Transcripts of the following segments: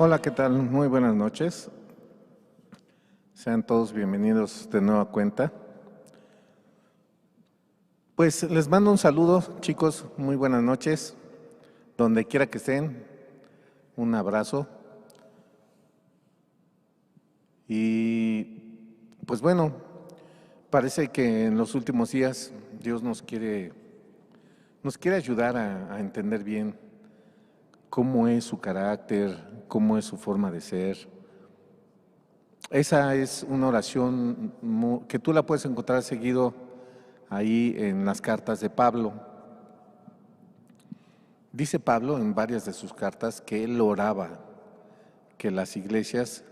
Hola, ¿qué tal? Muy buenas noches. Sean todos bienvenidos de nueva cuenta. Pues les mando un saludo, chicos, muy buenas noches. Donde quiera que estén, un abrazo. Y pues bueno, parece que en los últimos días Dios nos quiere ayudar a entender bien cómo es su carácter, cómo es su forma de ser. Esa es una oración que tú la puedes encontrar seguido ahí en las cartas de Pablo. Dice Pablo en varias de sus cartas que él oraba que las iglesias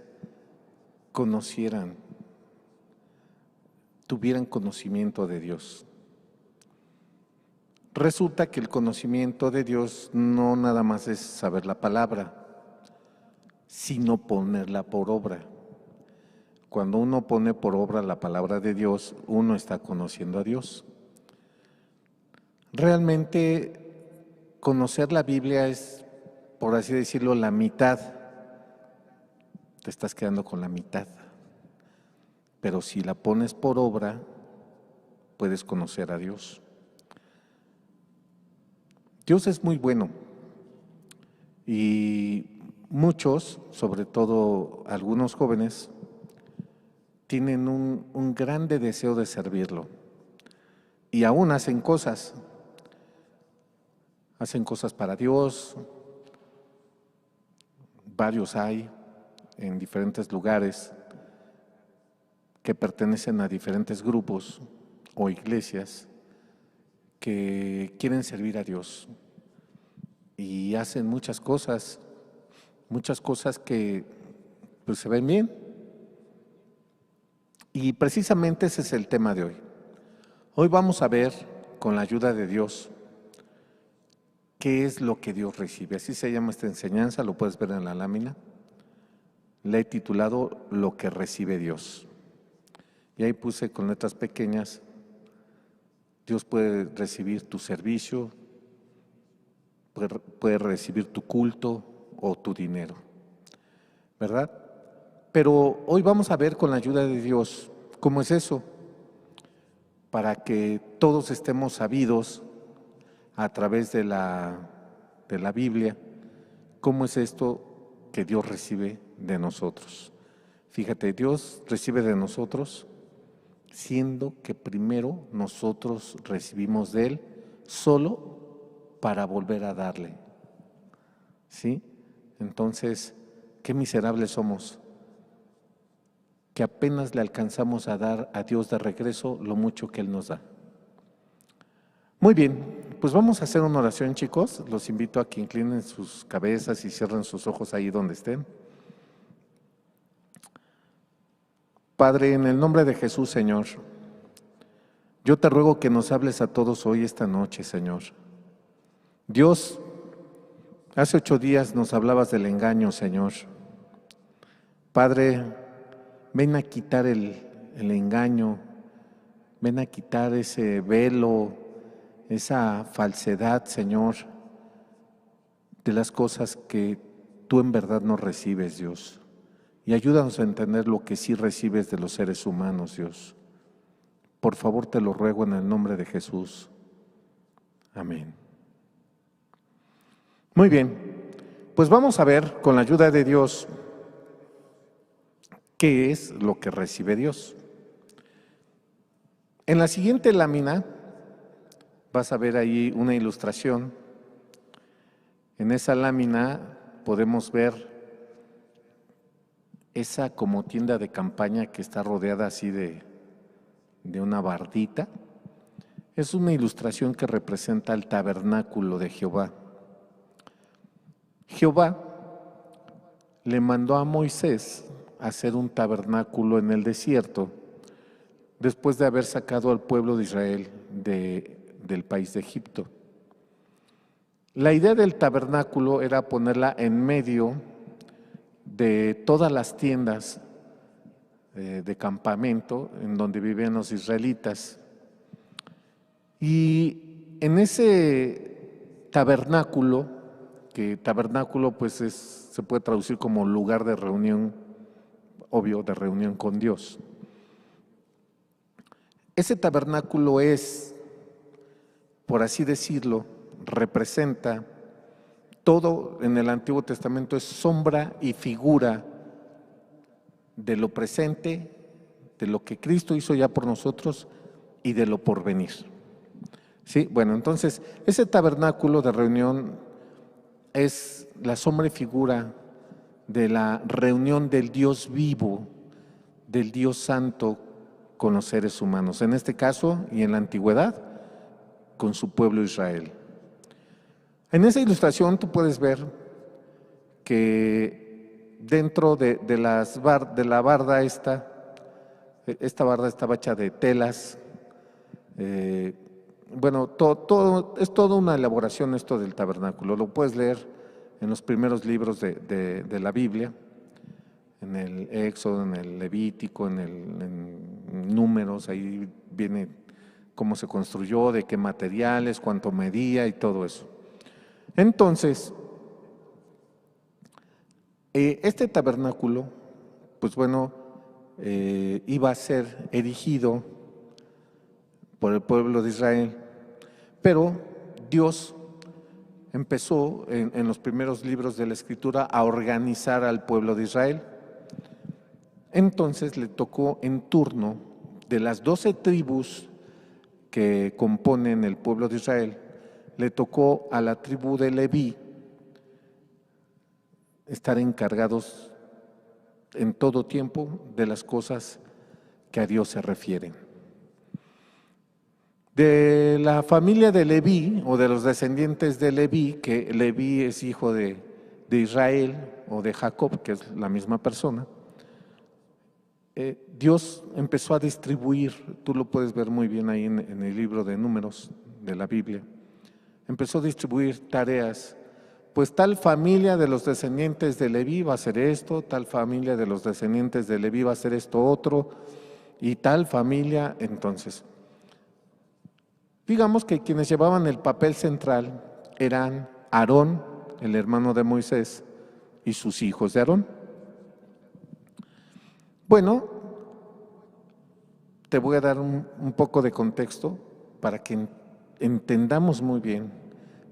conocieran, tuvieran conocimiento de Dios. Resulta que el conocimiento de Dios no nada más es saber la palabra, sino ponerla por obra. Cuando uno pone por obra la palabra de Dios, uno está conociendo a Dios. Realmente conocer la Biblia es, por así decirlo, la mitad. Te estás quedando con la mitad. Pero si la pones por obra, puedes conocer a Dios. Dios es muy bueno y muchos, sobre todo algunos jóvenes, tienen un grande deseo de servirlo y aún hacen cosas para Dios. Varios hay en diferentes lugares que pertenecen a diferentes grupos o iglesias que quieren servir a Dios y hacen muchas cosas que pues se ven bien. Y precisamente ese es el tema de hoy. Hoy vamos a ver, con la ayuda de Dios, qué es lo que Dios recibe. Así se llama esta enseñanza, lo puedes ver en la lámina. Le he titulado Lo que recibe Dios. Y ahí puse con letras pequeñas, Dios puede recibir tu servicio, puede recibir tu culto o tu dinero, ¿verdad? Pero hoy vamos a ver con la ayuda de Dios cómo es eso, para que todos estemos sabidos a través de la Biblia, cómo es esto que Dios recibe de nosotros. Fíjate, Dios recibe de nosotros siendo que primero nosotros recibimos de Él solo para volver a darle. ¿Sí? Entonces, qué miserables somos, que apenas le alcanzamos a dar a Dios de regreso lo mucho que Él nos da. Muy bien, pues vamos a hacer una oración, chicos. Los invito a que inclinen sus cabezas y cierren sus ojos ahí donde estén. Padre, en el nombre de Jesús, Señor, yo te ruego que nos hables a todos hoy, esta noche, Señor. Dios, hace 8 días nos hablabas del engaño, Señor. Padre, ven a quitar el engaño, ven a quitar ese velo, esa falsedad, Señor, de las cosas que tú en verdad no recibes, Dios. Y ayúdanos a entender lo que sí recibes de los seres humanos, Dios. Por favor, te lo ruego en el nombre de Jesús. Amén. Muy bien, pues vamos a ver con la ayuda de Dios qué es lo que recibe Dios. En la siguiente lámina vas a ver ahí una ilustración. En esa lámina podemos ver esa como tienda de campaña que está rodeada así de una bardita. Es una ilustración que representa el tabernáculo de Jehová. Jehová le mandó a Moisés a hacer un tabernáculo en el desierto después de haber sacado al pueblo de Israel del país de Egipto. La idea del tabernáculo era ponerla en medio de todas las tiendas de campamento en donde vivían los israelitas. Y en ese tabernáculo que tabernáculo pues se puede traducir como lugar de reunión, obvio, de reunión con Dios. Ese tabernáculo es, por así decirlo, representa todo en el Antiguo Testamento, es sombra y figura de lo presente, de lo que Cristo hizo ya por nosotros y de lo porvenir. Sí, bueno, entonces ese tabernáculo de reunión es la sombra y figura de la reunión del Dios vivo, del Dios santo con los seres humanos, en este caso y en la antigüedad, con su pueblo Israel. En esa ilustración tú puedes ver que dentro de la barda esta barda estaba hecha de telas, bueno, es toda una elaboración esto del tabernáculo, lo puedes leer en los primeros libros de la Biblia, en el Éxodo, en el Levítico, en Números, ahí viene cómo se construyó, de qué materiales, cuánto medía y todo eso. Entonces, este tabernáculo, pues bueno, iba a ser erigido por el pueblo de Israel, pero Dios empezó en los primeros libros de la Escritura a organizar al pueblo de Israel. Entonces le tocó en turno de las 12 tribus que componen el pueblo de Israel, le tocó a la tribu de Leví estar encargados en todo tiempo de las cosas que a Dios se refieren. De la familia de Leví o de los descendientes de Leví, que Leví es hijo de Israel o de Jacob, que es la misma persona, Dios empezó a distribuir, tú lo puedes ver muy bien ahí en el libro de Números de la Biblia, empezó a distribuir tareas. Pues tal familia de los descendientes de Leví va a hacer esto, tal familia de los descendientes de Leví va a hacer esto otro, y tal familia, entonces. Digamos que quienes llevaban el papel central eran Aarón, el hermano de Moisés, y sus hijos de Aarón. Bueno, te voy a dar un poco de contexto para que entendamos muy bien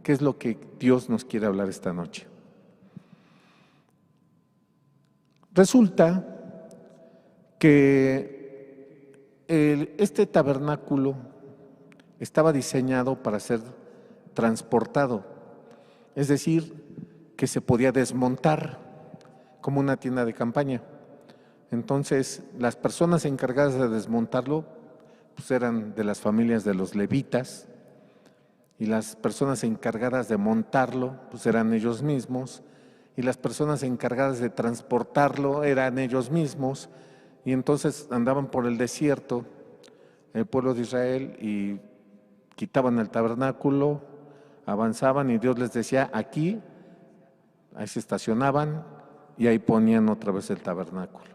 qué es lo que Dios nos quiere hablar esta noche. Resulta que este tabernáculo estaba diseñado para ser transportado, es decir, que se podía desmontar como una tienda de campaña. Entonces, las personas encargadas de desmontarlo pues eran de las familias de los levitas, y las personas encargadas de montarlo pues eran ellos mismos, y las personas encargadas de transportarlo eran ellos mismos, y entonces andaban por el desierto el pueblo de Israel y quitaban el tabernáculo, avanzaban y Dios les decía aquí, ahí se estacionaban y ahí ponían otra vez el tabernáculo.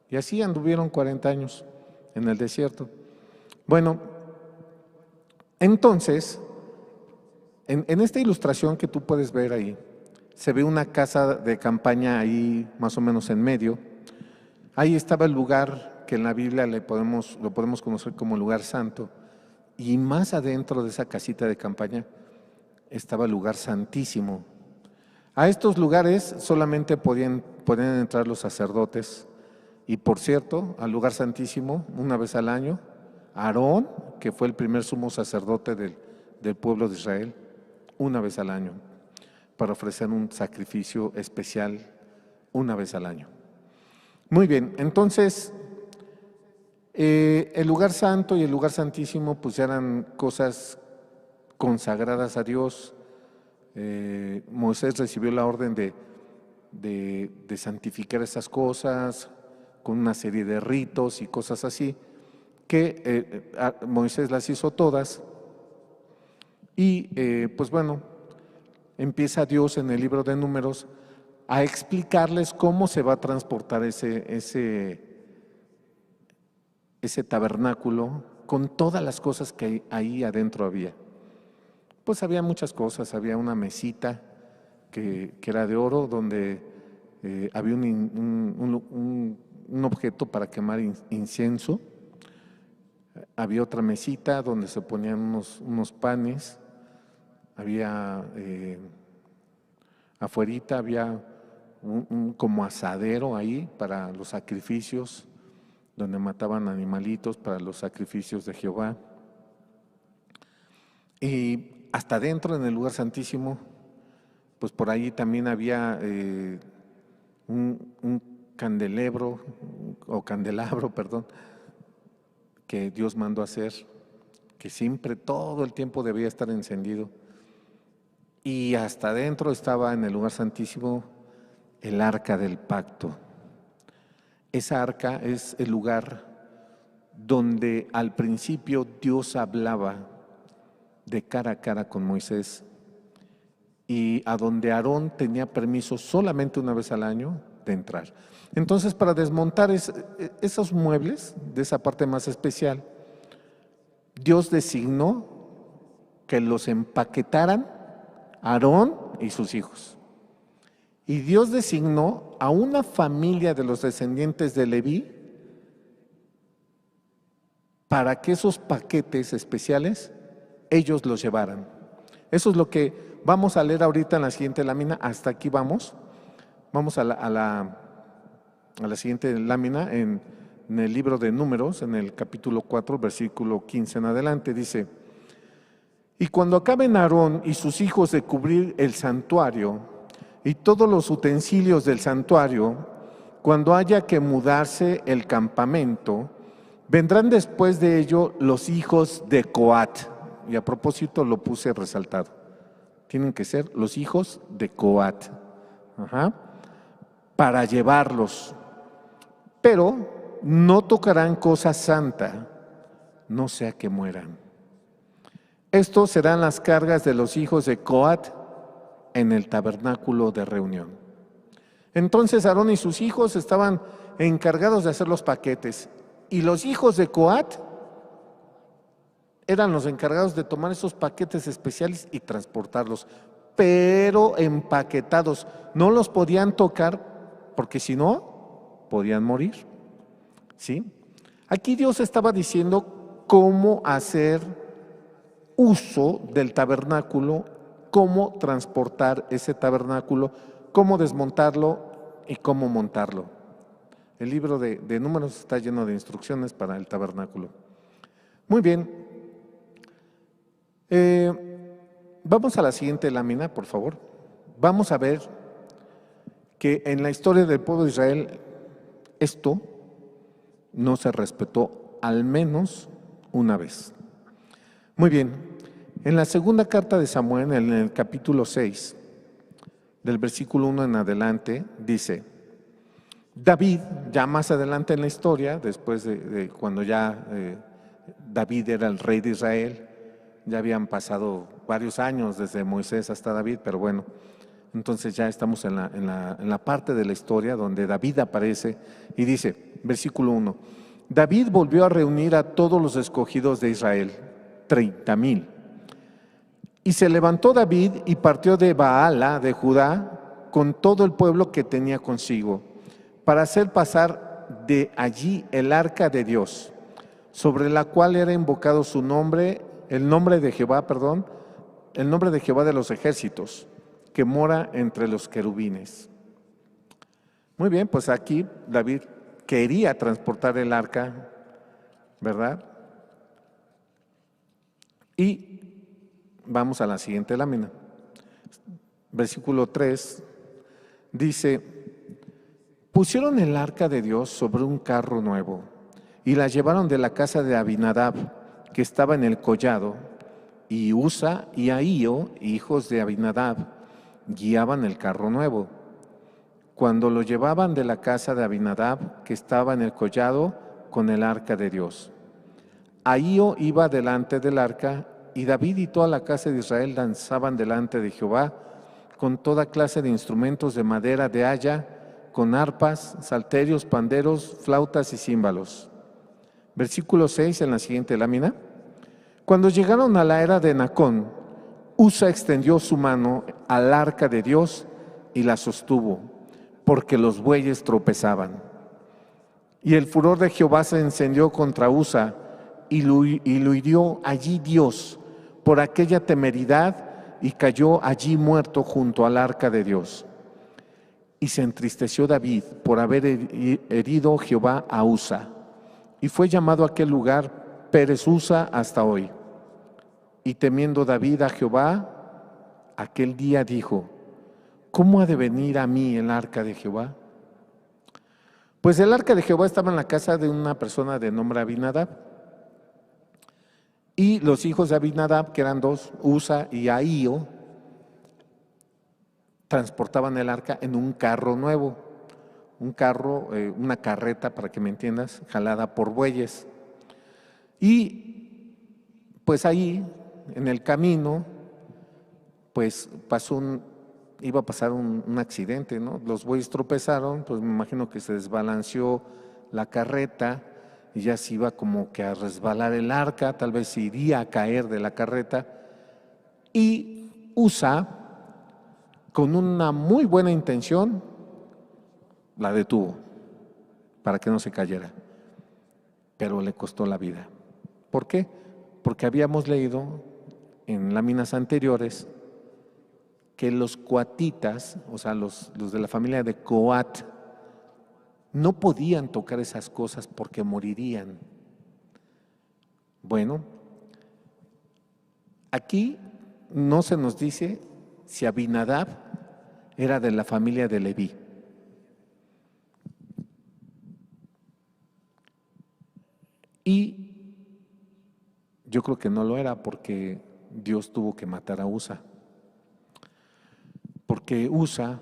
Y así anduvieron 40 años en el desierto. Bueno, entonces, en esta ilustración que tú puedes ver ahí, se ve una casa de campaña ahí más o menos en medio. Ahí estaba el lugar que en la Biblia lo podemos conocer como lugar santo. Y más adentro de esa casita de campaña estaba el lugar santísimo. A estos lugares solamente podían entrar los sacerdotes. Y por cierto, al lugar santísimo, una vez al año, Aarón, que fue el primer sumo sacerdote del pueblo de Israel, una vez al año, para ofrecer un sacrificio especial una vez al año. Muy bien, entonces, el lugar santo y el lugar santísimo pues eran cosas consagradas a Dios. Moisés recibió la orden de santificar esas cosas con una serie de ritos y cosas así, que Moisés las hizo todas. Y pues bueno, empieza Dios en el libro de Números a explicarles cómo se va a transportar ese tabernáculo con todas las cosas que ahí adentro había. Pues había muchas cosas, había una mesita que era de oro, donde había un objeto para quemar incienso. Había otra mesita donde se ponían unos panes. Había afuerita había como asadero ahí para los sacrificios, donde mataban animalitos para los sacrificios de Jehová. Y hasta adentro, en el lugar santísimo, pues por ahí también había un candelabro, perdón, que Dios mandó hacer, que siempre, todo el tiempo debía estar encendido. Y hasta adentro estaba en el lugar santísimo el arca del pacto. Esa arca es el lugar donde al principio Dios hablaba de cara a cara con Moisés y a donde Aarón tenía permiso solamente una vez al año de entrar. Entonces, para desmontar esos muebles de esa parte más especial, Dios designó que los empaquetaran Aarón y sus hijos. Y Dios designó a una familia de los descendientes de Leví para que esos paquetes especiales ellos los llevaran. Eso es lo que vamos a leer ahorita en la siguiente lámina. Hasta aquí vamos. Vamos a la siguiente lámina en el libro de Números, en el capítulo 4, versículo 15 en adelante. Dice: y cuando acaben Aarón y sus hijos de cubrir el santuario y todos los utensilios del santuario, cuando haya que mudarse el campamento, vendrán después de ello los hijos de Coat. Y a propósito lo puse resaltado. Tienen que ser los hijos de Coat. Para llevarlos. Pero no tocarán cosa santa, no sea que mueran. Estos serán las cargas de los hijos de Coat en el tabernáculo de reunión. Entonces Aarón y sus hijos estaban encargados de hacer los paquetes, y los hijos de Coat eran los encargados de tomar esos paquetes especiales y transportarlos, pero empaquetados. No los podían tocar porque si no, podían morir. ¿Sí? Aquí Dios estaba diciendo cómo hacer uso del tabernáculo, cómo transportar ese tabernáculo, cómo desmontarlo y cómo montarlo. El libro de Números está lleno de instrucciones para el tabernáculo. Muy bien. Vamos a la siguiente lámina, por favor. Vamos a ver que en la historia del pueblo de Israel esto no se respetó al menos una vez. Muy bien, en la segunda carta de Samuel, en el capítulo 6, del versículo 1 en adelante, dice: David, ya más adelante en la historia, después de cuando ya David era el rey de Israel, ya habían pasado varios años desde Moisés hasta David, pero bueno, entonces ya estamos en la parte de la historia donde David aparece y dice, versículo 1, David volvió a reunir a todos los escogidos de Israel, 30,000. Y se levantó David y partió de Baala, de Judá, con todo el pueblo que tenía consigo, para hacer pasar de allí el arca de Dios, sobre la cual era invocado su nombre, el nombre de Jehová de los ejércitos, que mora entre los querubines. Muy bien, pues aquí David quería transportar el arca, ¿verdad? Y vamos a la siguiente lámina. Versículo 3 dice: pusieron el arca de Dios sobre un carro nuevo y la llevaron de la casa de Abinadab, que estaba en el collado, y Usa y Ahío, hijos de Abinadab, guiaban el carro nuevo. Cuando lo llevaban de la casa de Abinadab, que estaba en el collado, con el arca de Dios, Ahío iba delante del arca, y David y toda la casa de Israel danzaban delante de Jehová con toda clase de instrumentos de madera de haya, con arpas, salterios, panderos, flautas y címbalos. Versículo 6 en la siguiente lámina. Cuando llegaron a la era de Nacón, Usa extendió su mano al arca de Dios y la sostuvo, porque los bueyes tropezaban. Y el furor de Jehová se encendió contra Usa, y lo hirió allí Dios por aquella temeridad, y cayó allí muerto junto al arca de Dios. Y se entristeció David por haber herido Jehová a Usa, y fue llamado aquel lugar Pérez Usa hasta hoy. Y temiendo David a Jehová, aquel día dijo: ¿cómo ha de venir a mí el arca de Jehová? Pues el arca de Jehová estaba en la casa de una persona de nombre Abinadab. Y los hijos de Abinadab, que eran dos, Usa y Ahío, transportaban el arca en un carro nuevo, un carro, una carreta, para que me entiendas, jalada por bueyes. Y pues ahí, en el camino, pues iba a pasar un accidente, ¿no? Los bueyes tropezaron, pues me imagino que se desbalanceó la carreta y ya se iba como que a resbalar el arca, tal vez se iría a caer de la carreta. Y Usa, con una muy buena intención, la detuvo para que no se cayera, pero le costó la vida. ¿Por qué? Porque habíamos leído en láminas anteriores que los coatitas, o sea, los de la familia de Coat, no podían tocar esas cosas porque morirían. Bueno, aquí no se nos dice si Abinadab era de la familia de Leví. Y yo creo que no lo era, porque Dios tuvo que matar a Usa. Porque Usa,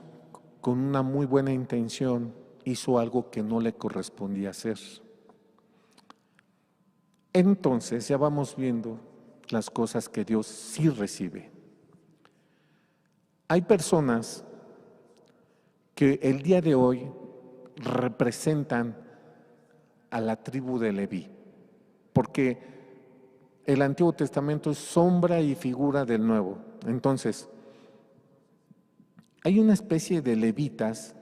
con una muy buena intención, hizo algo que no le correspondía hacer. Entonces ya vamos viendo las cosas que Dios sí recibe. Hay personas que el día de hoy representan a la tribu de Leví, porque el Antiguo Testamento es sombra y figura del Nuevo. Entonces, hay una especie de levitas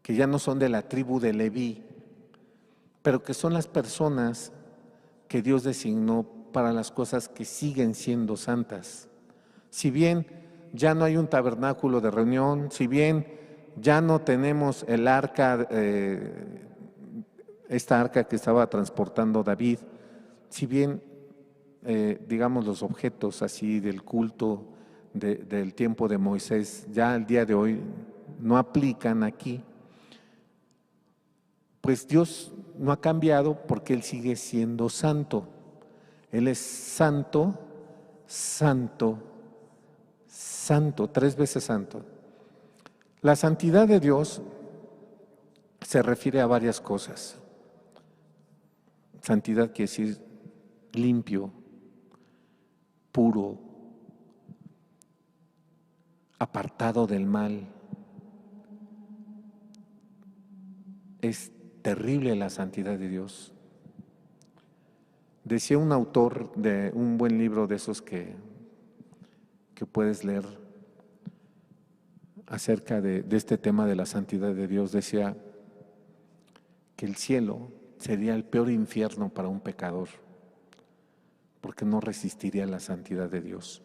que ya no son de la tribu de Leví, pero que son las personas que Dios designó para las cosas que siguen siendo santas. Si bien ya no hay un tabernáculo de reunión, si bien ya no tenemos el arca, esta arca que estaba transportando David, si bien, digamos, los objetos así del culto del tiempo de Moisés ya al día de hoy no aplican aquí, pues Dios no ha cambiado, porque Él sigue siendo santo. Él es santo, santo, santo, 3 veces santo. La santidad de Dios se refiere a varias cosas. Santidad quiere decir limpio, puro, apartado del mal. Es terrible la santidad de Dios. Decía un autor de un buen libro de esos que puedes leer acerca de este tema de la santidad de Dios, decía que el cielo sería el peor infierno para un pecador, porque no resistiría la santidad de Dios.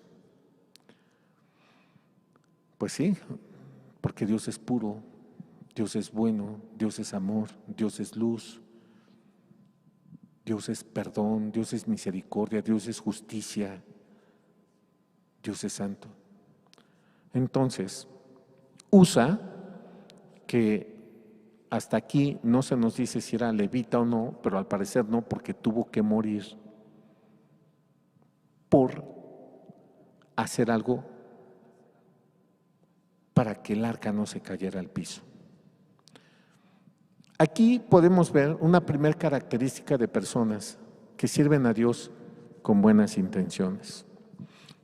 Pues sí, porque Dios es puro, Dios es bueno, Dios es amor, Dios es luz, Dios es perdón, Dios es misericordia, Dios es justicia, Dios es santo. Entonces, Usa, que hasta aquí no se nos dice si era levita o no, pero al parecer no, porque tuvo que morir por hacer algo para que el arca no se cayera al piso. Aquí podemos ver una primera característica de personas que sirven a Dios con buenas intenciones.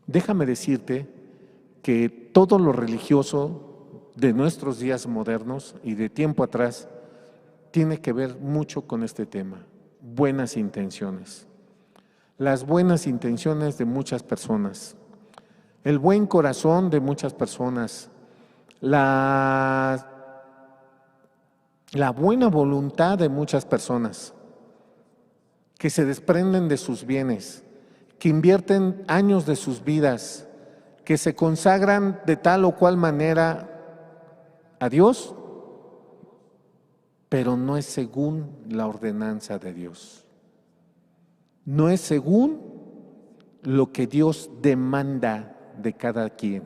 Déjame decirte que todo lo religioso de nuestros días modernos y de tiempo atrás tiene que ver mucho con este tema, buenas intenciones. Las buenas intenciones de muchas personas. el buen corazón de muchas personas, la buena voluntad de muchas personas que se desprenden de sus bienes, que invierten años de sus vidas, que se consagran de tal o cual manera a Dios, pero no es según la ordenanza de Dios. No es según lo que Dios demanda de cada quien.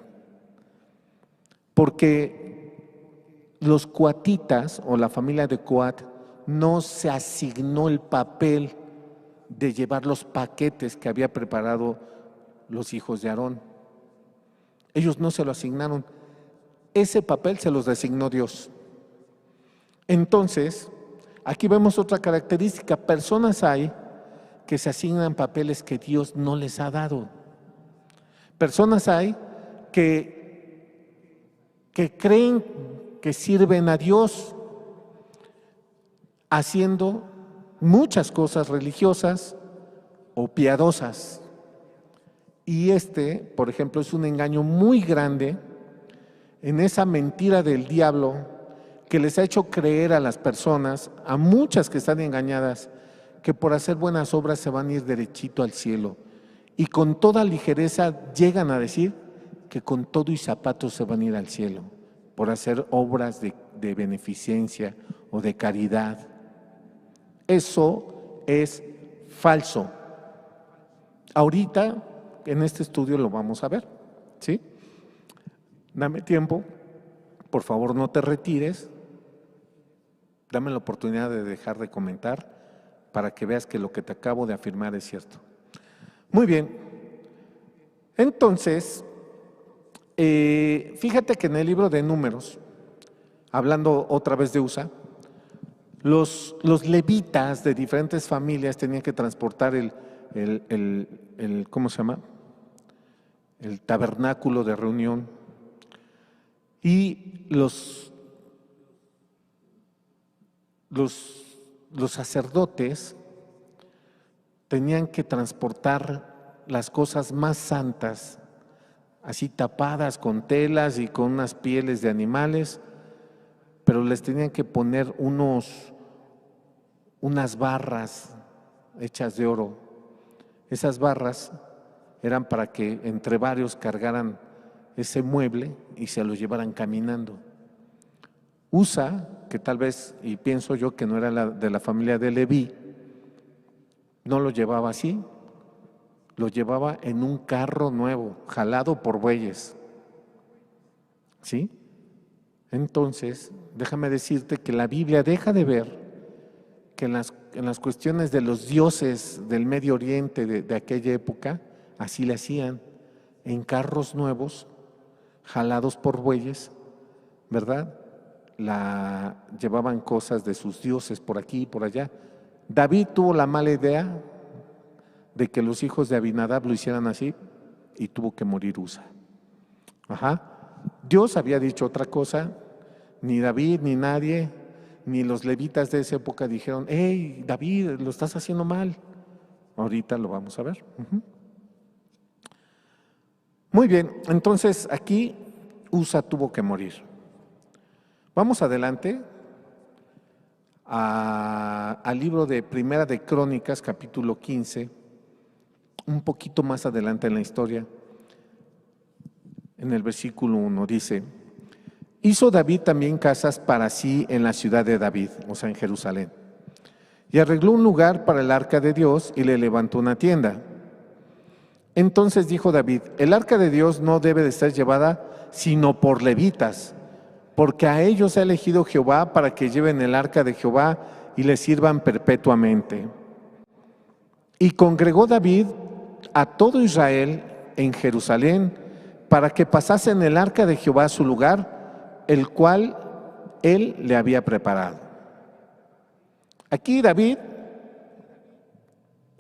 Porque los coatitas o la familia de Coat no se asignó el papel de llevar los paquetes que había preparado los hijos de Aarón. Ellos no se lo asignaron. Ese papel se los designó Dios. Entonces, aquí vemos otra característica. Personas hay que se asignan papeles que Dios no les ha dado. Personas hay que creen que sirven a Dios haciendo muchas cosas religiosas o piadosas. Y por ejemplo, es un engaño muy grande en esa mentira del diablo que les ha hecho creer a las personas, a muchas que están engañadas, que por hacer buenas obras se van a ir derechito al cielo. Y con toda ligereza llegan a decir que con todo y zapatos se van a ir al cielo, por hacer obras de beneficencia o de caridad. Eso es falso. Ahorita, en este estudio lo vamos a ver, ¿sí? Dame tiempo, por favor no te retires, dame la oportunidad de dejar de comentar para que veas que lo que te acabo de afirmar es cierto. Muy bien, entonces, fíjate que en el libro de Números, hablando otra vez de Usa, los levitas de diferentes familias tenían que transportar ¿cómo se llama? El tabernáculo de reunión, y los sacerdotes tenían que transportar las cosas más santas, así tapadas con telas y con unas pieles de animales, pero les tenían que poner unas barras hechas de oro. Esas barras eran para que entre varios cargaran ese mueble y se lo llevaran caminando. Usa, que tal vez, y pienso yo que no era de la familia de Leví, no lo llevaba así, lo llevaba en un carro nuevo, jalado por bueyes. ¿Sí? Entonces, déjame decirte que la Biblia deja de ver que en las cuestiones de los dioses del Medio Oriente de aquella época, así le hacían, en carros nuevos, jalados por bueyes, ¿verdad? Llevaban cosas de sus dioses por aquí y por allá. David tuvo la mala idea de que los hijos de Abinadab lo hicieran así y tuvo que morir Usa. Dios había dicho otra cosa, ni David ni nadie, ni los levitas de esa época dijeron: hey, David, lo estás haciendo mal. Ahorita lo vamos a ver. Muy bien, entonces aquí Usa tuvo que morir. Vamos adelante al libro de Primera de Crónicas, capítulo 15, un poquito más adelante en la historia, en el versículo 1, dice: hizo David también casas para sí en la ciudad de David, o sea, en Jerusalén, y arregló un lugar para el arca de Dios y le levantó una tienda. Entonces dijo David: el arca de Dios no debe de ser llevada sino por levitas, porque a ellos ha elegido Jehová para que lleven el arca de Jehová y le sirvan perpetuamente. Y congregó David a todo Israel en Jerusalén para que pasasen el arca de Jehová a su lugar, el cual él le había preparado. Aquí David,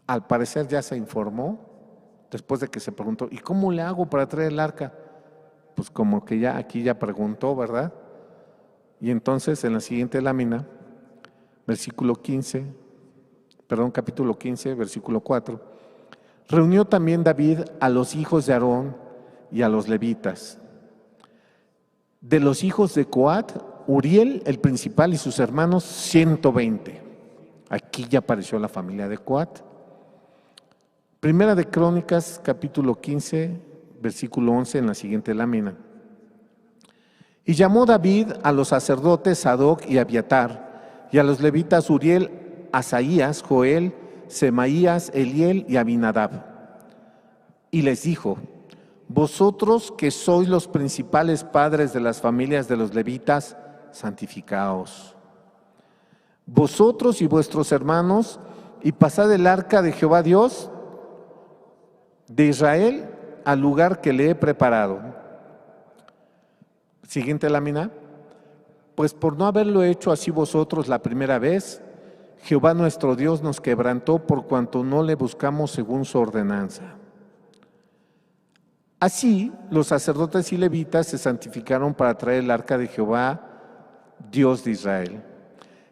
al parecer, ya se informó, después de que se preguntó: ¿y cómo le hago para traer el arca? Pues como que ya aquí ya preguntó, ¿verdad? Y entonces en la siguiente lámina, capítulo 15, versículo 4, reunió también David a los hijos de Aarón y a los levitas. De los hijos de Coat, Uriel, el principal, y sus hermanos, 120. Aquí ya apareció la familia de Coat. Primera de Crónicas, capítulo 15, versículo 11, en la siguiente lámina. Y llamó David a los sacerdotes Sadoc y Abiatar, y a los levitas Uriel, Asaías, Joel, Semaías, Eliel y Abinadab. Y les dijo: vosotros que sois los principales padres de las familias de los levitas, santificaos. Vosotros y vuestros hermanos, y pasad el arca de Jehová Dios de Israel al lugar que le he preparado. Siguiente lámina. Pues por no haberlo hecho así vosotros la primera vez, Jehová nuestro Dios nos quebrantó por cuanto no le buscamos según su ordenanza. Así los sacerdotes y levitas se santificaron para traer el arca de Jehová, Dios de Israel.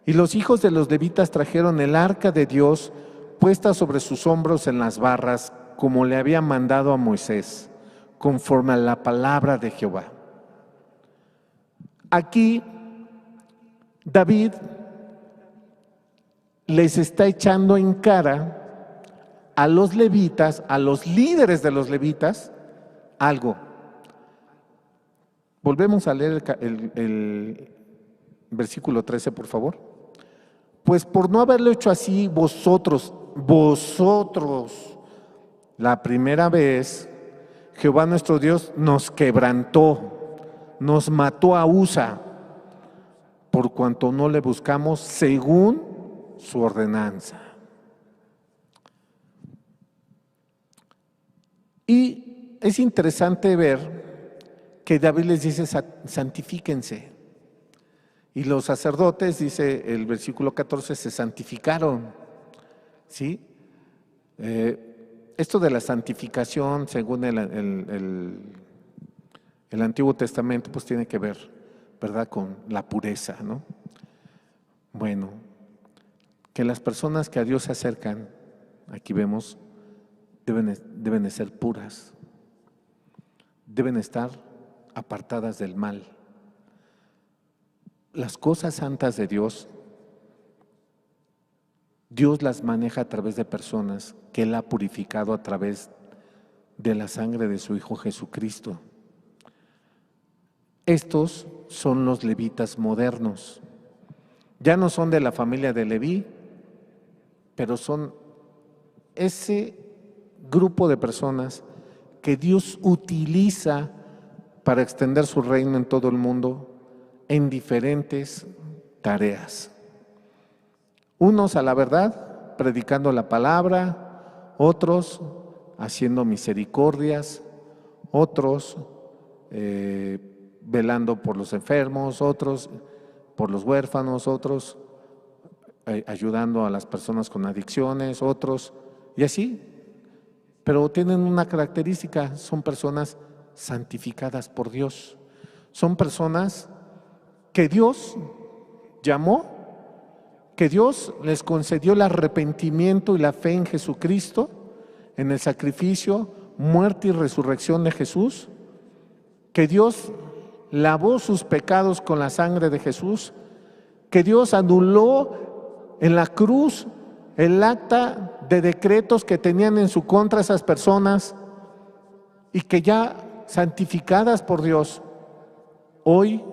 Y los hijos de los levitas trajeron el arca de Dios puesta sobre sus hombros en las barras, como le había mandado a Moisés, conforme a la palabra de Jehová. Aquí David les está echando en cara a los levitas, a los líderes de los levitas, algo. Volvemos a leer el versículo 13, por favor. Pues por no haberlo hecho así vosotros, la primera vez, Jehová nuestro Dios nos quebrantó, nos mató a Usa, por cuanto no le buscamos según su ordenanza. Y es interesante ver que David les dice: santifíquense. Y los sacerdotes, dice el versículo 14, se santificaron. ¿Sí? Esto de la santificación, según el Antiguo Testamento, pues tiene que ver, ¿verdad?, con la pureza, ¿no? Bueno, que las personas que a Dios se acercan, aquí vemos, deben de ser puras, deben estar apartadas del mal. Las cosas santas de Dios, Dios las maneja a través de personas que Él ha purificado a través de la sangre de su Hijo Jesucristo. Estos son los levitas modernos. Ya no son de la familia de Leví, pero son ese grupo de personas que Dios utiliza para extender su reino en todo el mundo en diferentes tareas. Unos a la verdad, predicando la palabra, otros haciendo misericordias, otros velando por los enfermos, otros por los huérfanos, otros ayudando a las personas con adicciones, otros, y así. Pero tienen una característica: son personas santificadas por Dios. Son personas que Dios llamó, que Dios les concedió el arrepentimiento y la fe en Jesucristo, en el sacrificio, muerte y resurrección de Jesús, que Dios lavó sus pecados con la sangre de Jesús, que Dios anuló en la cruz el acta de decretos que tenían en su contra esas personas, y que ya santificadas por Dios, hoy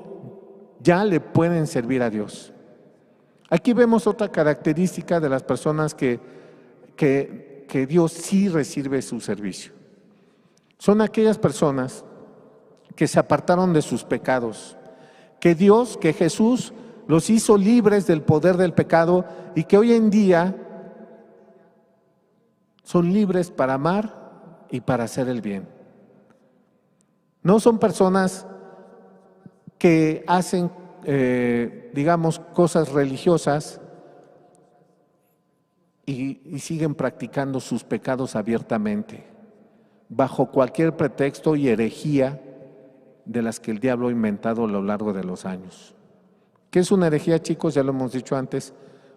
ya le pueden servir a Dios. Aquí vemos otra característica de las personas que Dios sí recibe su servicio. Son aquellas personas que se apartaron de sus pecados, que Dios, que Jesús los hizo libres del poder del pecado, y que hoy en día son libres para amar y para hacer el bien. No son personas que hacen, digamos, cosas religiosas y siguen practicando sus pecados abiertamente, bajo cualquier pretexto y herejía de las que el diablo ha inventado a lo largo de los años. ¿Qué es una herejía, chicos? Ya lo hemos dicho antes.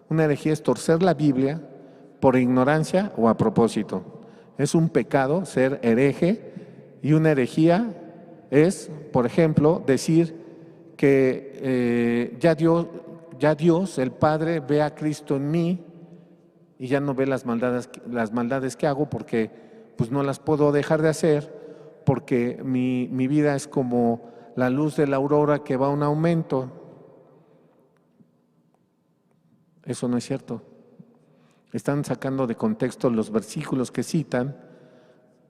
Una herejía es torcer la Biblia por ignorancia o a propósito. Es un pecado ser hereje Y una herejía es, por ejemplo, decir que ya Dios, el Padre, ve a Cristo en mí y ya no ve las maldades que hago porque pues no las puedo dejar de hacer, porque mi vida es como la luz de la aurora que va a un aumento. Eso no es cierto. Están sacando de contexto los versículos que citan,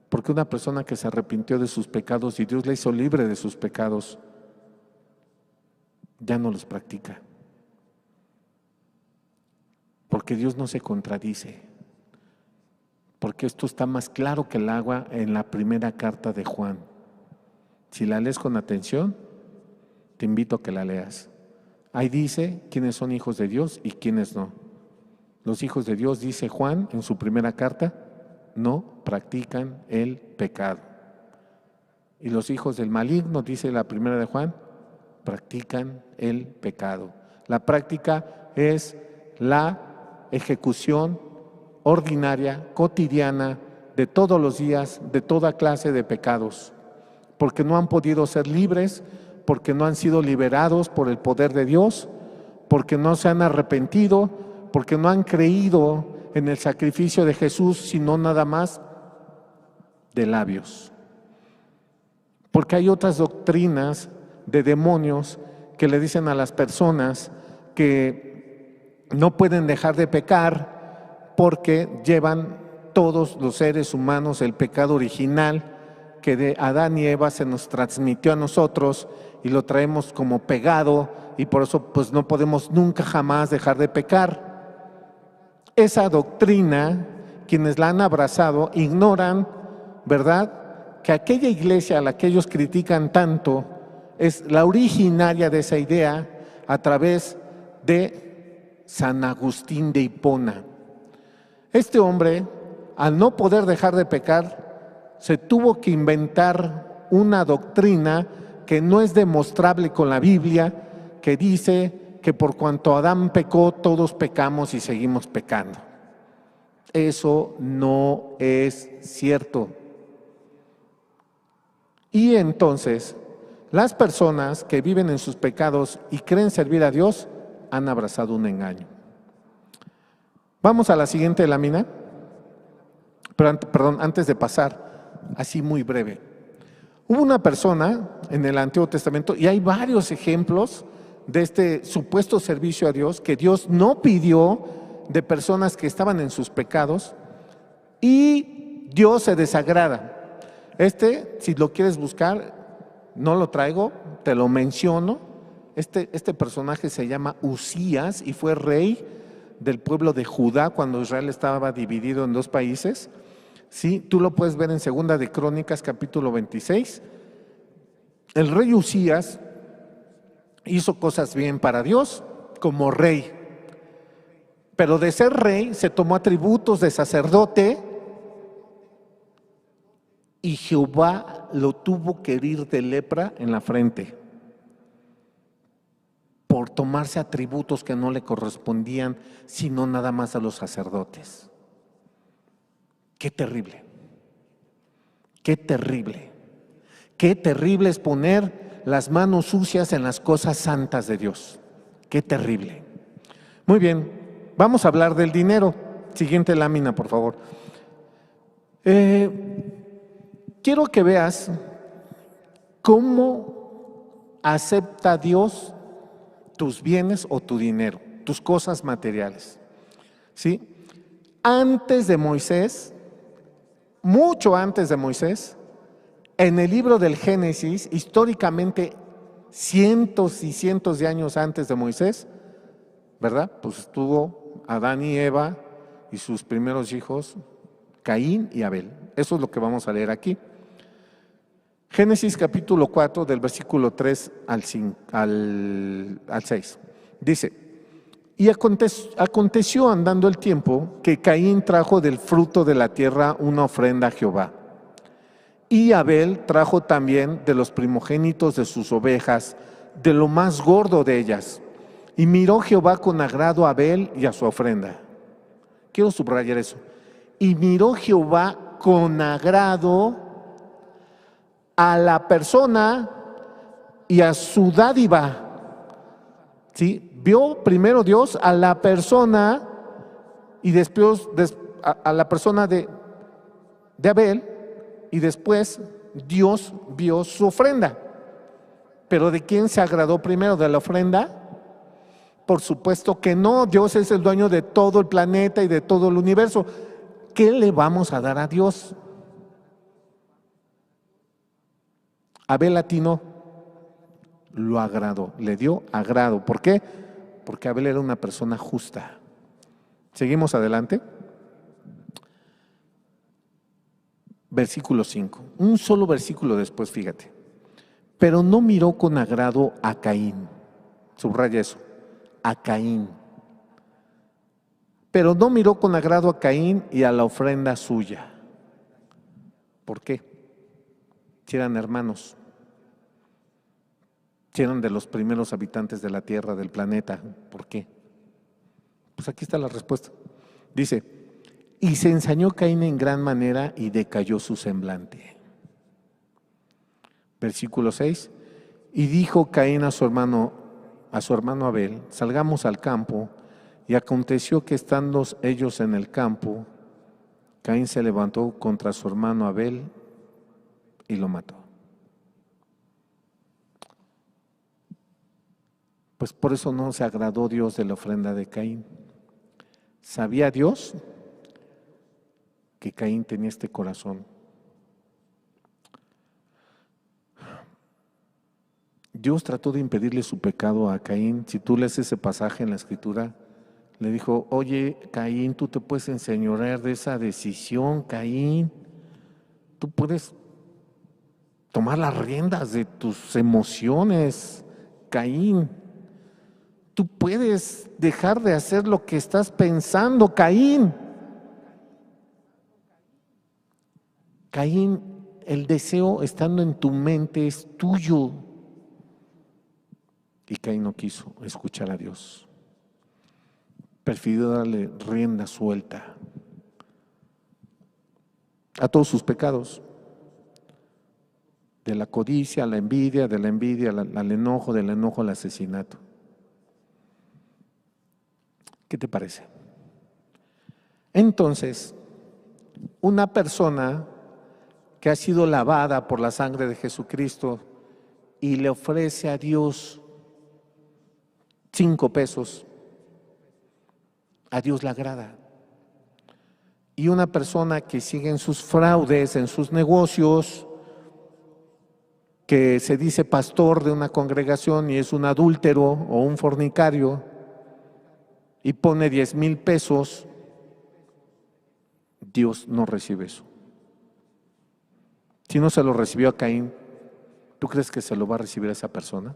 porque una persona que se arrepintió de sus pecados y Dios le hizo libre de sus pecados, ya no los practica. Porque Dios no se contradice. Porque esto está más claro que el agua en la primera carta de Juan. Si la lees con atención, te invito a que la leas. Ahí dice quiénes son hijos de Dios y quiénes no. Los hijos de Dios, dice Juan en su primera carta, no practican el pecado. Y los hijos del maligno, dice la primera de Juan, practican el pecado. La práctica es la ejecución ordinaria, cotidiana, de todos los días, de toda clase de pecados, porque no han podido ser libres, porque no han sido liberados por el poder de Dios, porque no se han arrepentido, porque no han creído en el sacrificio de Jesús, sino nada más de labios. Porque hay otras doctrinas de demonios que le dicen a las personas que no pueden dejar de pecar porque llevan todos los seres humanos el pecado original que de Adán y Eva se nos transmitió a nosotros y lo traemos como pegado y por eso pues no podemos nunca jamás dejar de pecar. Esa doctrina, quienes la han abrazado, ignoran, ¿verdad?, que aquella iglesia a la que ellos critican tanto es la originaria de esa idea a través de San Agustín de Hipona. Este hombre, al no poder dejar de pecar, se tuvo que inventar una doctrina que no es demostrable con la Biblia, que dice que por cuanto Adán pecó, todos pecamos y seguimos pecando. Eso no es cierto. Y entonces, las personas que viven en sus pecados y creen servir a Dios han abrazado un engaño. Vamos a la siguiente lámina. Perdón, antes de pasar, así muy breve. Hubo una persona en el Antiguo Testamento, y hay varios ejemplos de este supuesto servicio a Dios, que Dios no pidió de personas que estaban en sus pecados, y Dios se desagrada. Si lo quieres buscar, no lo traigo, te lo menciono. Este personaje se llama Usías y fue rey del pueblo de Judá cuando Israel estaba dividido en dos países. Sí, tú lo puedes ver en Segunda de Crónicas, capítulo 26. El rey Usías hizo cosas bien para Dios como rey, pero de ser rey se tomó atributos de sacerdote y Jehová lo tuvo que herir de lepra en la frente por tomarse atributos que no le correspondían, sino nada más a los sacerdotes. Qué terrible, qué terrible, qué terrible es poner las manos sucias en las cosas santas de Dios. Qué terrible. Muy bien, vamos a hablar del dinero. Siguiente lámina, por favor. Quiero que veas cómo acepta Dios tus bienes o tu dinero, tus cosas materiales. ¿Sí? Antes de Moisés, mucho antes de Moisés, en el libro del Génesis, históricamente cientos y cientos de años antes de Moisés, ¿verdad? Pues estuvo Adán y Eva y sus primeros hijos, Caín y Abel. Eso es lo que vamos a leer aquí. Génesis capítulo 4 del versículo 3 al 6. Dice: y aconteció andando el tiempo que Caín trajo del fruto de la tierra una ofrenda a Jehová. Y Abel trajo también de los primogénitos de sus ovejas, de lo más gordo de ellas. Y miró Jehová con agrado a Abel y a su ofrenda. Quiero subrayar eso. Y miró Jehová con agrado a la persona y a su dádiva. ¿Sí? Vio primero Dios a la persona y después a la persona de Abel, y después Dios vio su ofrenda. ¿Pero de quién se agradó primero? ¿De la ofrenda? Por supuesto que no. Dios es el dueño de todo el planeta y de todo el universo. ¿Qué le vamos a dar a Dios? Abel atinó, lo agradó, le dio agrado. ¿Por qué? Porque Abel era una persona justa. Seguimos adelante. Versículo 5. Un solo versículo después, fíjate. Pero no miró con agrado a Caín. Subraya eso. A Caín. Pero no miró con agrado a Caín y a la ofrenda suya. ¿Por qué? Si eran hermanos. Si eran de los primeros habitantes de la tierra, del planeta. ¿Por qué? Pues aquí está la respuesta. Dice: y se ensañó Caín en gran manera y decayó su semblante. Versículo 6. Y dijo Caín a su hermano Abel: salgamos al campo. Y aconteció que estando ellos en el campo, Caín se levantó contra su hermano Abel y lo mató. Pues por eso no se agradó Dios de la ofrenda de Caín. ¿Sabía Dios que Caín tenía este corazón? Dios trató de impedirle su pecado a Caín. Si tú lees ese pasaje en la Escritura, le dijo: oye, Caín, tú te puedes enseñorear de esa decisión, Caín. Tú puedes tomar las riendas de tus emociones, Caín. Tú puedes dejar de hacer lo que estás pensando, Caín. Caín, el deseo estando en tu mente es tuyo. Y Caín no quiso escuchar a Dios. Prefirió darle rienda suelta a todos sus pecados. De la codicia a la envidia, de la envidia al enojo, del enojo al asesinato. ¿Qué te parece? Entonces, una persona que ha sido lavada por la sangre de Jesucristo y le ofrece a Dios 5 pesos, a Dios le agrada. Y una persona que sigue en sus fraudes, en sus negocios, que se dice pastor de una congregación y es un adúltero o un fornicario y pone 10,000 pesos, Dios no recibe eso. Si no se lo recibió a Caín, ¿tú crees que se lo va a recibir a esa persona?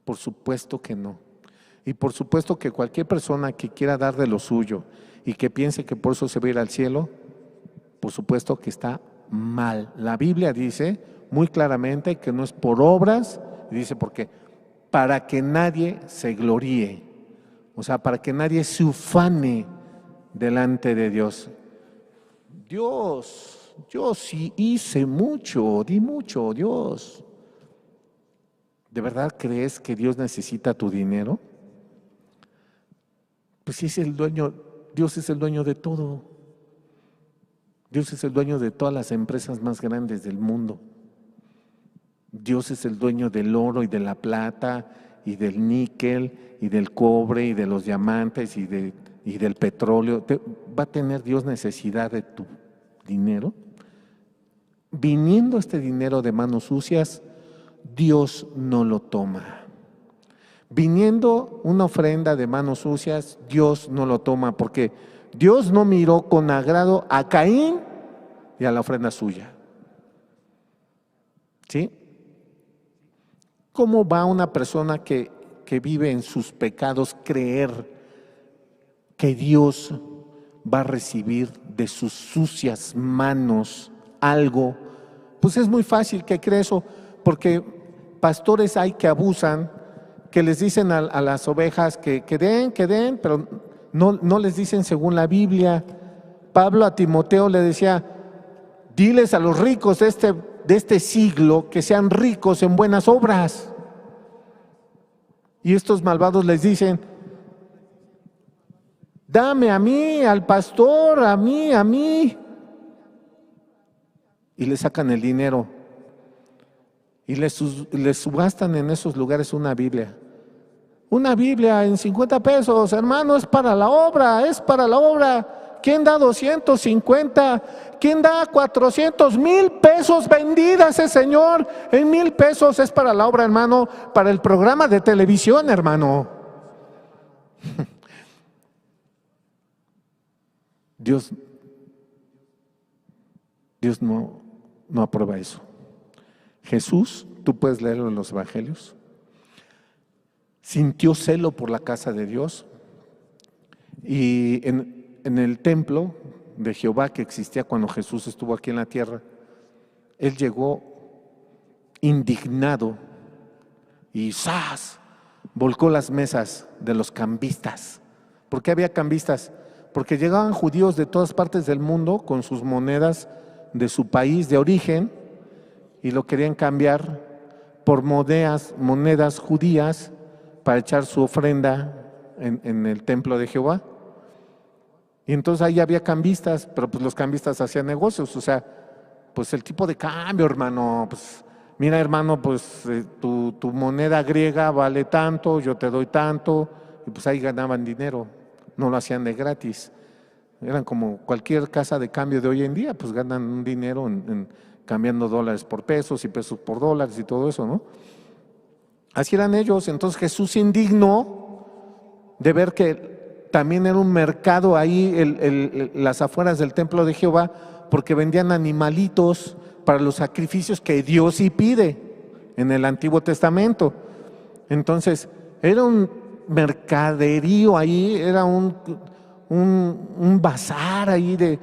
Por supuesto que no. Y por supuesto que cualquier persona que quiera dar de lo suyo y que piense que por eso se va a ir al cielo, por supuesto que está mal. La Biblia dice muy claramente que no es por obras, y dice por qué: para que nadie se gloríe, o sea, para que nadie se ufane delante de Dios. Dios, yo sí hice mucho, di mucho, Dios. ¿De verdad crees que Dios necesita tu dinero? Pues si es el dueño, Dios es el dueño de todo. Dios es el dueño de todas las empresas más grandes del mundo. Dios es el dueño del oro y de la plata y del níquel y del cobre y de los diamantes y del petróleo. ¿Va a tener Dios necesidad de tu dinero? Viniendo este dinero de manos sucias, Dios no lo toma. Viniendo una ofrenda de manos sucias, Dios no lo toma, porque Dios no miró con agrado a Caín y a la ofrenda suya. ¿Sí? ¿Cómo va una persona que vive en sus pecados creer que Dios va a recibir de sus sucias manos algo? Pues es muy fácil que cree eso, porque pastores hay que abusan, que les dicen a las ovejas que den, pero no les dicen según la Biblia. Pablo a Timoteo le decía: diles a los ricos de este de este siglo que sean ricos en buenas obras. Y estos malvados les dicen: dame a mí, al pastor, a mí. Y le sacan el dinero. Y les subastan en esos lugares una Biblia. Una Biblia en 50 pesos, hermano, es para la obra, es para la obra. ¿Quién da 250? ¿Quién da 400? 1,000 pesos vendida ese señor. En 1,000 pesos es para la obra, hermano, para el programa de televisión, hermano. Dios no aprueba eso. Jesús, tú puedes leerlo en los evangelios, sintió celo por la casa de Dios, y en el templo de Jehová que existía cuando Jesús estuvo aquí en la tierra, él llegó indignado y ¡zas!, volcó las mesas de los cambistas. ¿Por qué había cambistas? Porque llegaban judíos de todas partes del mundo con sus monedas de su país de origen y lo querían cambiar por monedas judías para echar su ofrenda en el templo de Jehová. Y entonces ahí había cambistas, pero pues los cambistas hacían negocios, o sea, pues el tipo de cambio, hermano, pues mira, hermano, pues tu moneda griega vale tanto, yo te doy tanto, y pues ahí ganaban dinero, no lo hacían de gratis. Eran como cualquier casa de cambio de hoy en día, pues ganan un dinero cambiando dólares por pesos y pesos por dólares y todo eso, ¿no? Así eran ellos. Entonces Jesús se indignó de ver que también era un mercado ahí, las afueras del templo de Jehová, porque vendían animalitos para los sacrificios que Dios sí pide en el Antiguo Testamento. Entonces era un mercaderío ahí, era un bazar ahí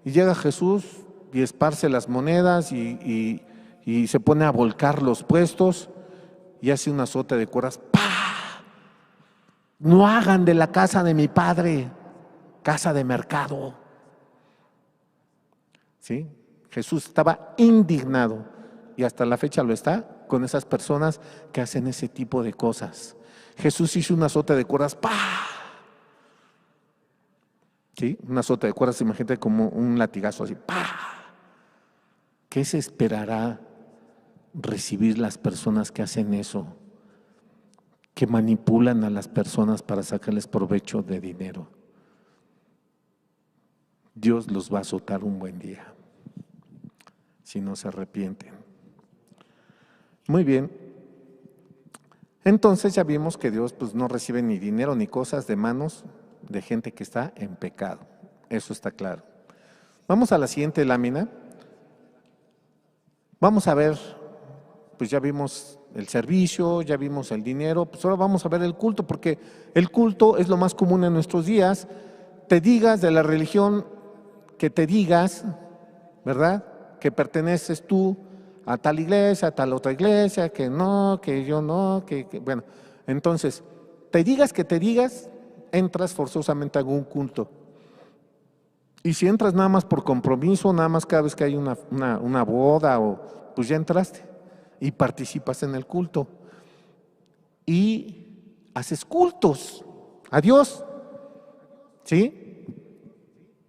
y llega Jesús y esparce las monedas y se pone a volcar los puestos y hace un azote de cuerdas. ¡Pah! No hagan de la casa de mi padre casa de mercado. ¿Sí? Jesús estaba indignado y hasta la fecha lo está con esas personas que hacen ese tipo de cosas. Jesús hizo un azote de cuerdas. ¡Pah! ¿Sí? Un azote de cuerdas, imagínate como un latigazo así. ¡Pah! ¿Qué se esperará recibir las personas que hacen eso? Que manipulan a las personas para sacarles provecho de dinero. Dios los va a azotar un buen día, si no se arrepienten. Muy bien. Entonces ya vimos que Dios pues no recibe ni dinero ni cosas de manos de gente que está en pecado. Eso está claro. Vamos a la siguiente lámina. Vamos a ver, pues ya vimos el servicio, ya vimos el dinero, pues ahora vamos a ver el culto, porque el culto es lo más común en nuestros días. Te digas de la religión que te digas, ¿verdad? Que perteneces tú a tal iglesia, a tal otra iglesia, que no, que yo no, que bueno. Entonces, te digas que te digas, entras forzosamente a algún culto. Y si entras nada más por compromiso, nada más cada vez que hay una boda, pues ya entraste y participas en el culto. Y haces cultos a Dios, ¿sí?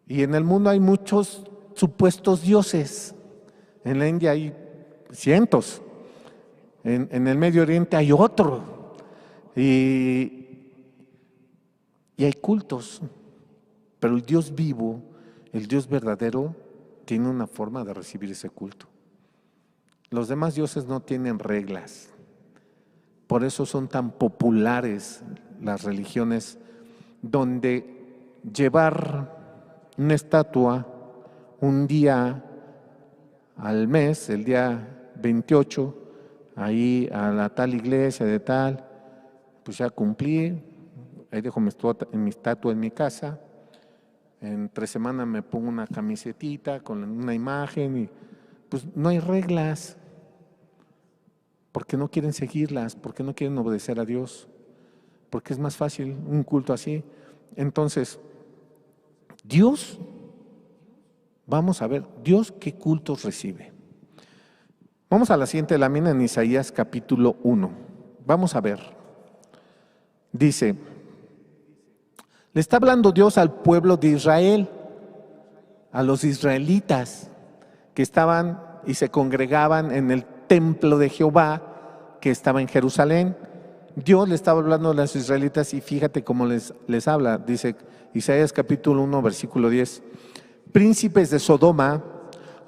Y en el mundo hay muchos supuestos dioses. En la India hay cientos. En el Medio Oriente hay otro. Y hay cultos. Pero el Dios vivo, el Dios verdadero, tiene una forma de recibir ese culto. Los demás dioses no tienen reglas. Por eso son tan populares las religiones donde llevar una estatua un día al mes, el día 28, ahí a la tal iglesia de tal, pues ya cumplí, ahí dejo mi estatua en mi casa, en 3 semanas me pongo una camisetita con una imagen y pues no hay reglas, porque no quieren seguirlas, porque no quieren obedecer a Dios, porque es más fácil un culto así. Entonces, Dios, vamos a ver, Dios qué cultos recibe. Vamos a la siguiente lámina en Isaías capítulo 1. Vamos a ver. Dice, le está hablando Dios al pueblo de Israel, a los israelitas que estaban y se congregaban en el templo de Jehová que estaba en Jerusalén. Dios le estaba hablando a los israelitas y fíjate cómo les habla. Dice Isaías capítulo 1 versículo 10. Príncipes de Sodoma,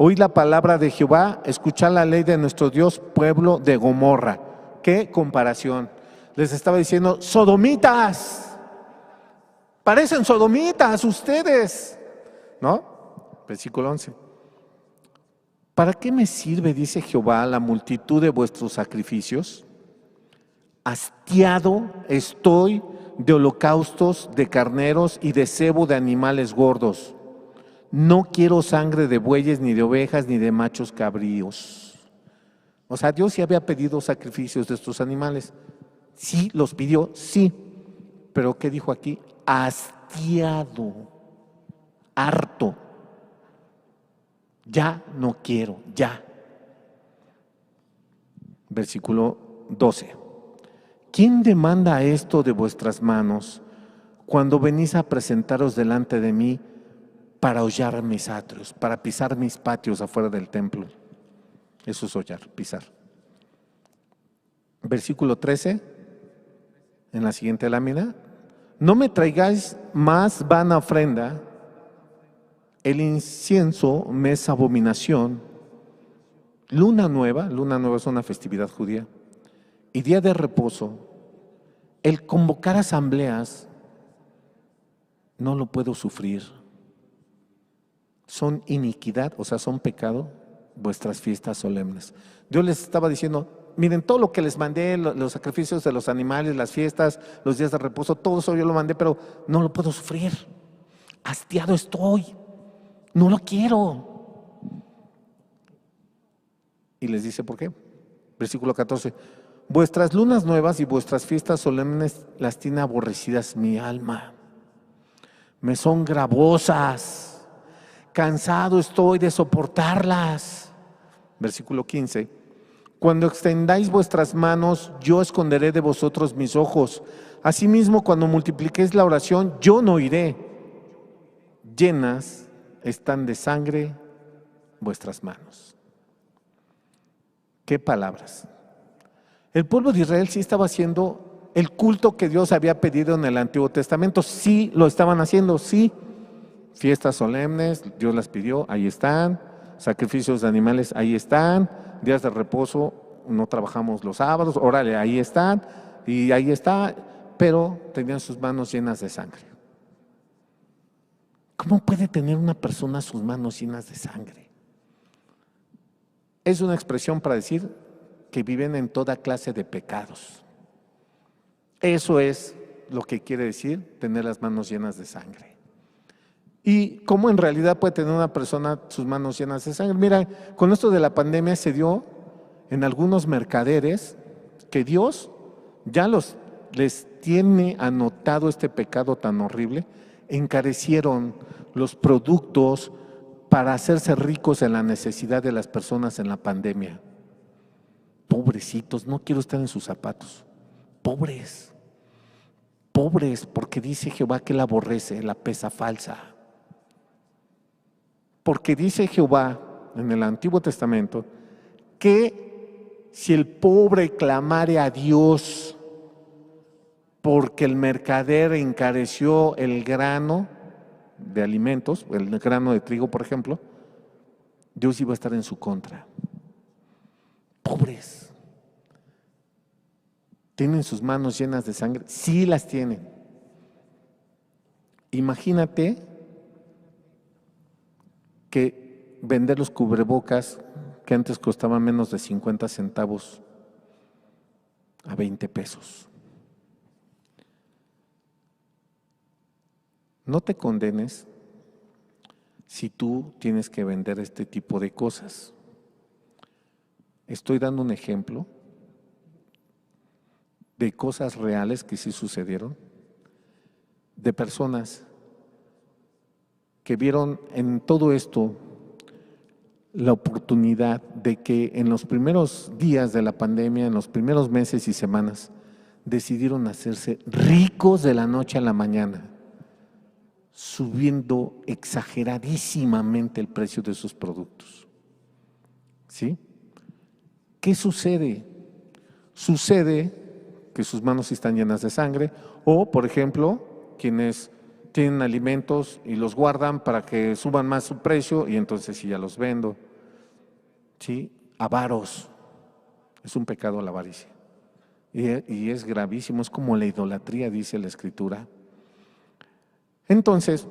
oíd la palabra de Jehová, escuchad la ley de nuestro Dios, pueblo de Gomorra. ¿Qué comparación? Les estaba diciendo, sodomitas, parecen sodomitas ustedes, ¿no? Versículo 11. ¿Para qué me sirve, dice Jehová, la multitud de vuestros sacrificios? Hastiado estoy de holocaustos, de carneros y de cebo de animales gordos. No quiero sangre de bueyes, ni de ovejas, ni de machos cabríos. O sea, Dios sí había pedido sacrificios de estos animales. Sí, los pidió, sí. Pero ¿qué dijo aquí? Hastiado, harto. Ya no quiero, ya. Versículo 12. ¿Quién demanda esto de vuestras manos cuando venís a presentaros delante de mí para hollar mis atrios, para pisar mis patios afuera del templo? Eso es hollar, pisar. Versículo 13, en la siguiente lámina. No me traigáis más vana ofrenda, el incienso me es abominación. Luna nueva es una festividad judía, y día de reposo, el convocar asambleas, no lo puedo sufrir. Son iniquidad, o sea, son pecado vuestras fiestas solemnes. Dios les estaba diciendo, miren, todo lo que les mandé, los sacrificios de los animales, las fiestas, los días de reposo, todo eso yo lo mandé, pero no lo puedo sufrir. Hastiado estoy, no lo quiero. Y les dice, ¿por qué? Versículo 14. Vuestras lunas nuevas y vuestras fiestas solemnes las tiene aborrecidas mi alma. Me son gravosas. Cansado estoy de soportarlas. Versículo 15. Cuando extendáis vuestras manos, yo esconderé de vosotros mis ojos. Asimismo, cuando multipliquéis la oración, yo no iré. Llenas están de sangre vuestras manos. ¿Qué palabras? El pueblo de Israel sí estaba haciendo el culto que Dios había pedido en el Antiguo Testamento. Sí lo estaban haciendo, sí. Fiestas solemnes, Dios las pidió, ahí están. Sacrificios de animales, ahí están. Días de reposo, no trabajamos los sábados, órale, ahí están. Y ahí está, pero tenían sus manos llenas de sangre. ¿Cómo puede tener una persona sus manos llenas de sangre? Es una expresión para decir que viven en toda clase de pecados. Eso es lo que quiere decir tener las manos llenas de sangre. ¿Y cómo en realidad puede tener una persona sus manos llenas de sangre? Mira, con esto de la pandemia se dio en algunos mercaderes que Dios ya les tiene anotado este pecado tan horrible, encarecieron los productos para hacerse ricos en la necesidad de las personas en la pandemia. Pobrecitos, no quiero estar en sus zapatos. Pobres, porque dice Jehová que él aborrece la pesa falsa. Porque dice Jehová en el Antiguo Testamento que si el pobre clamare a Dios porque el mercader encareció el grano de alimentos, el grano de trigo, por ejemplo, Dios iba a estar en su contra. Pobres. ¿Tienen sus manos llenas de sangre? Sí las tienen. Imagínate que vender los cubrebocas que antes costaban menos de 50 centavos a 20 pesos. No te condenes si tú tienes que vender este tipo de cosas. Estoy dando un ejemplo de cosas reales que sí sucedieron, de personas que vieron en todo esto la oportunidad de que en los primeros días de la pandemia, en los primeros meses y semanas, decidieron hacerse ricos de la noche a la mañana, subiendo exageradísimamente el precio de sus productos. ¿Sí? ¿Qué sucede? Sucede que sus manos están llenas de sangre, o, por ejemplo, quienes tienen alimentos y los guardan para que suban más su precio y entonces sí ya los vendo. ¿Sí? Avaros. Es un pecado la avaricia. Y es gravísimo, es como la idolatría, dice la Escritura. Entonces,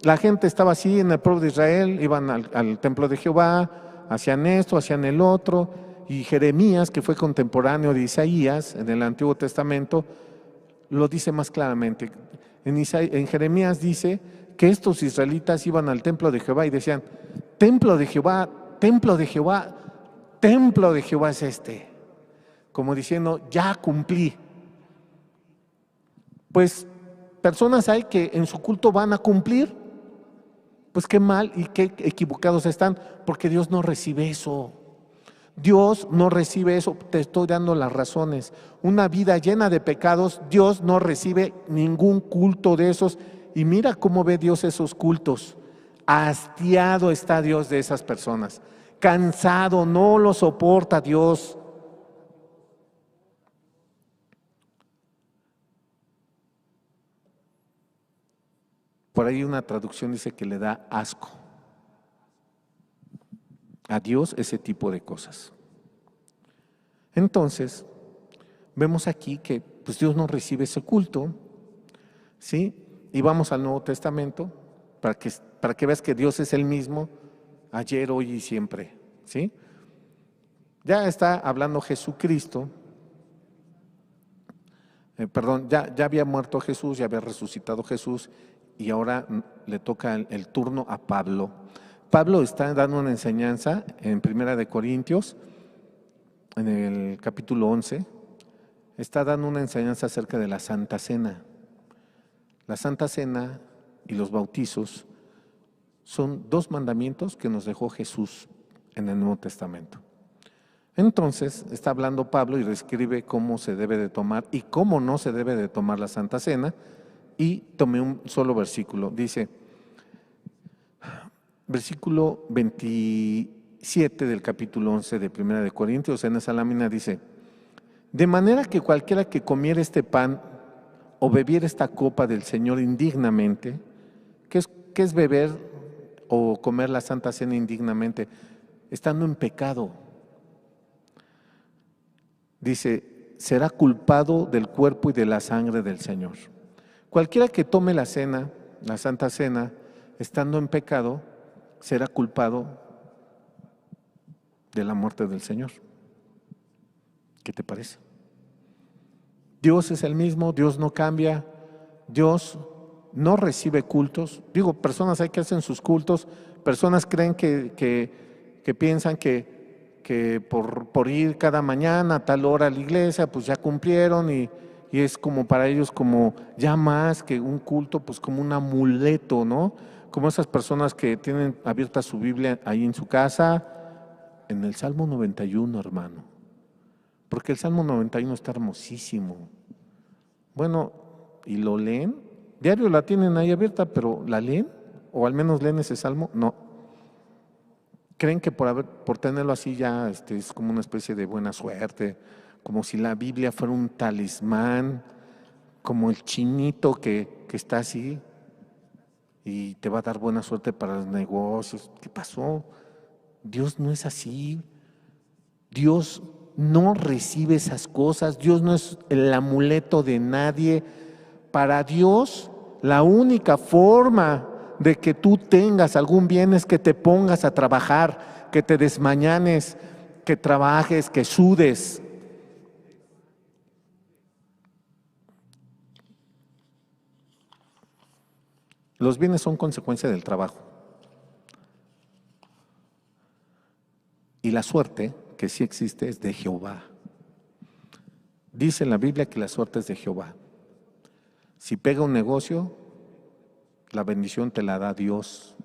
la gente estaba así en el pueblo de Israel, iban al templo de Jehová, hacían esto, hacían el otro, y Jeremías, que fue contemporáneo de Isaías en el Antiguo Testamento, lo dice más claramente. En Jeremías dice que estos israelitas iban al templo de Jehová y decían: templo de Jehová, templo de Jehová, templo de Jehová es este. Como diciendo, ya cumplí. Pues personas hay que en su culto van a cumplir. Pues qué mal y qué equivocados están, porque Dios no recibe eso. Dios no recibe eso, te estoy dando las razones. Una vida llena de pecados, Dios no recibe ningún culto de esos. Y mira cómo ve Dios esos cultos. Hastiado está Dios de esas personas. Cansado, no lo soporta Dios. Por ahí una traducción dice que le da asco a Dios ese tipo de cosas. Entonces, vemos aquí que pues Dios no recibe ese culto, ¿sí? Y vamos al Nuevo Testamento para que veas que Dios es el mismo ayer, hoy y siempre, ¿sí? Ya está hablando Jesucristo, ya había muerto Jesús, ya había resucitado Jesús y ahora le toca el turno a Pablo. Pablo está dando una enseñanza en Primera de Corintios, en el capítulo 11, está dando una enseñanza acerca de la Santa Cena. La Santa Cena y los bautizos son dos mandamientos que nos dejó Jesús en el Nuevo Testamento. Entonces está hablando Pablo y describe cómo se debe de tomar y cómo no se debe de tomar la Santa Cena, y tomé un solo versículo. Dice, versículo 27 del capítulo 11 de Primera de Corintios, en esa lámina dice: de manera que cualquiera que comiera este pan o bebiera esta copa del Señor indignamente, ¿qué es beber o comer la Santa Cena indignamente? Estando en pecado. Dice, será culpado del cuerpo y de la sangre del Señor. Cualquiera que tome la cena, la Santa Cena, estando en pecado, será culpado de la muerte del Señor. ¿Qué te parece? Dios es el mismo, Dios no cambia, Dios no recibe cultos. Digo, personas hay que hacen sus cultos, personas creen que piensan que por ir cada mañana a tal hora a la iglesia, pues ya cumplieron y es como para ellos como ya más que un culto, pues como un amuleto, ¿no? Como esas personas que tienen abierta su Biblia ahí en su casa, en el Salmo 91, hermano. Porque el Salmo 91 está hermosísimo. Bueno, ¿y lo leen? Diario la tienen ahí abierta, pero ¿la leen? ¿O al menos leen ese Salmo? No. Creen que por tenerlo así ya es como una especie de buena suerte, como si la Biblia fuera un talismán, como el chinito que está así y te va a dar buena suerte para los negocios. ¿Qué pasó? Dios no es así. Dios no recibe esas cosas. Dios no es el amuleto de nadie. Para Dios, la única forma de que tú tengas algún bien es que te pongas a trabajar, que te desmañanes, que trabajes, que sudes. Los bienes son consecuencia del trabajo. Y la suerte, que sí existe, es de Jehová. Dice en la Biblia que la suerte es de Jehová. Si pega un negocio, la bendición te la da Dios.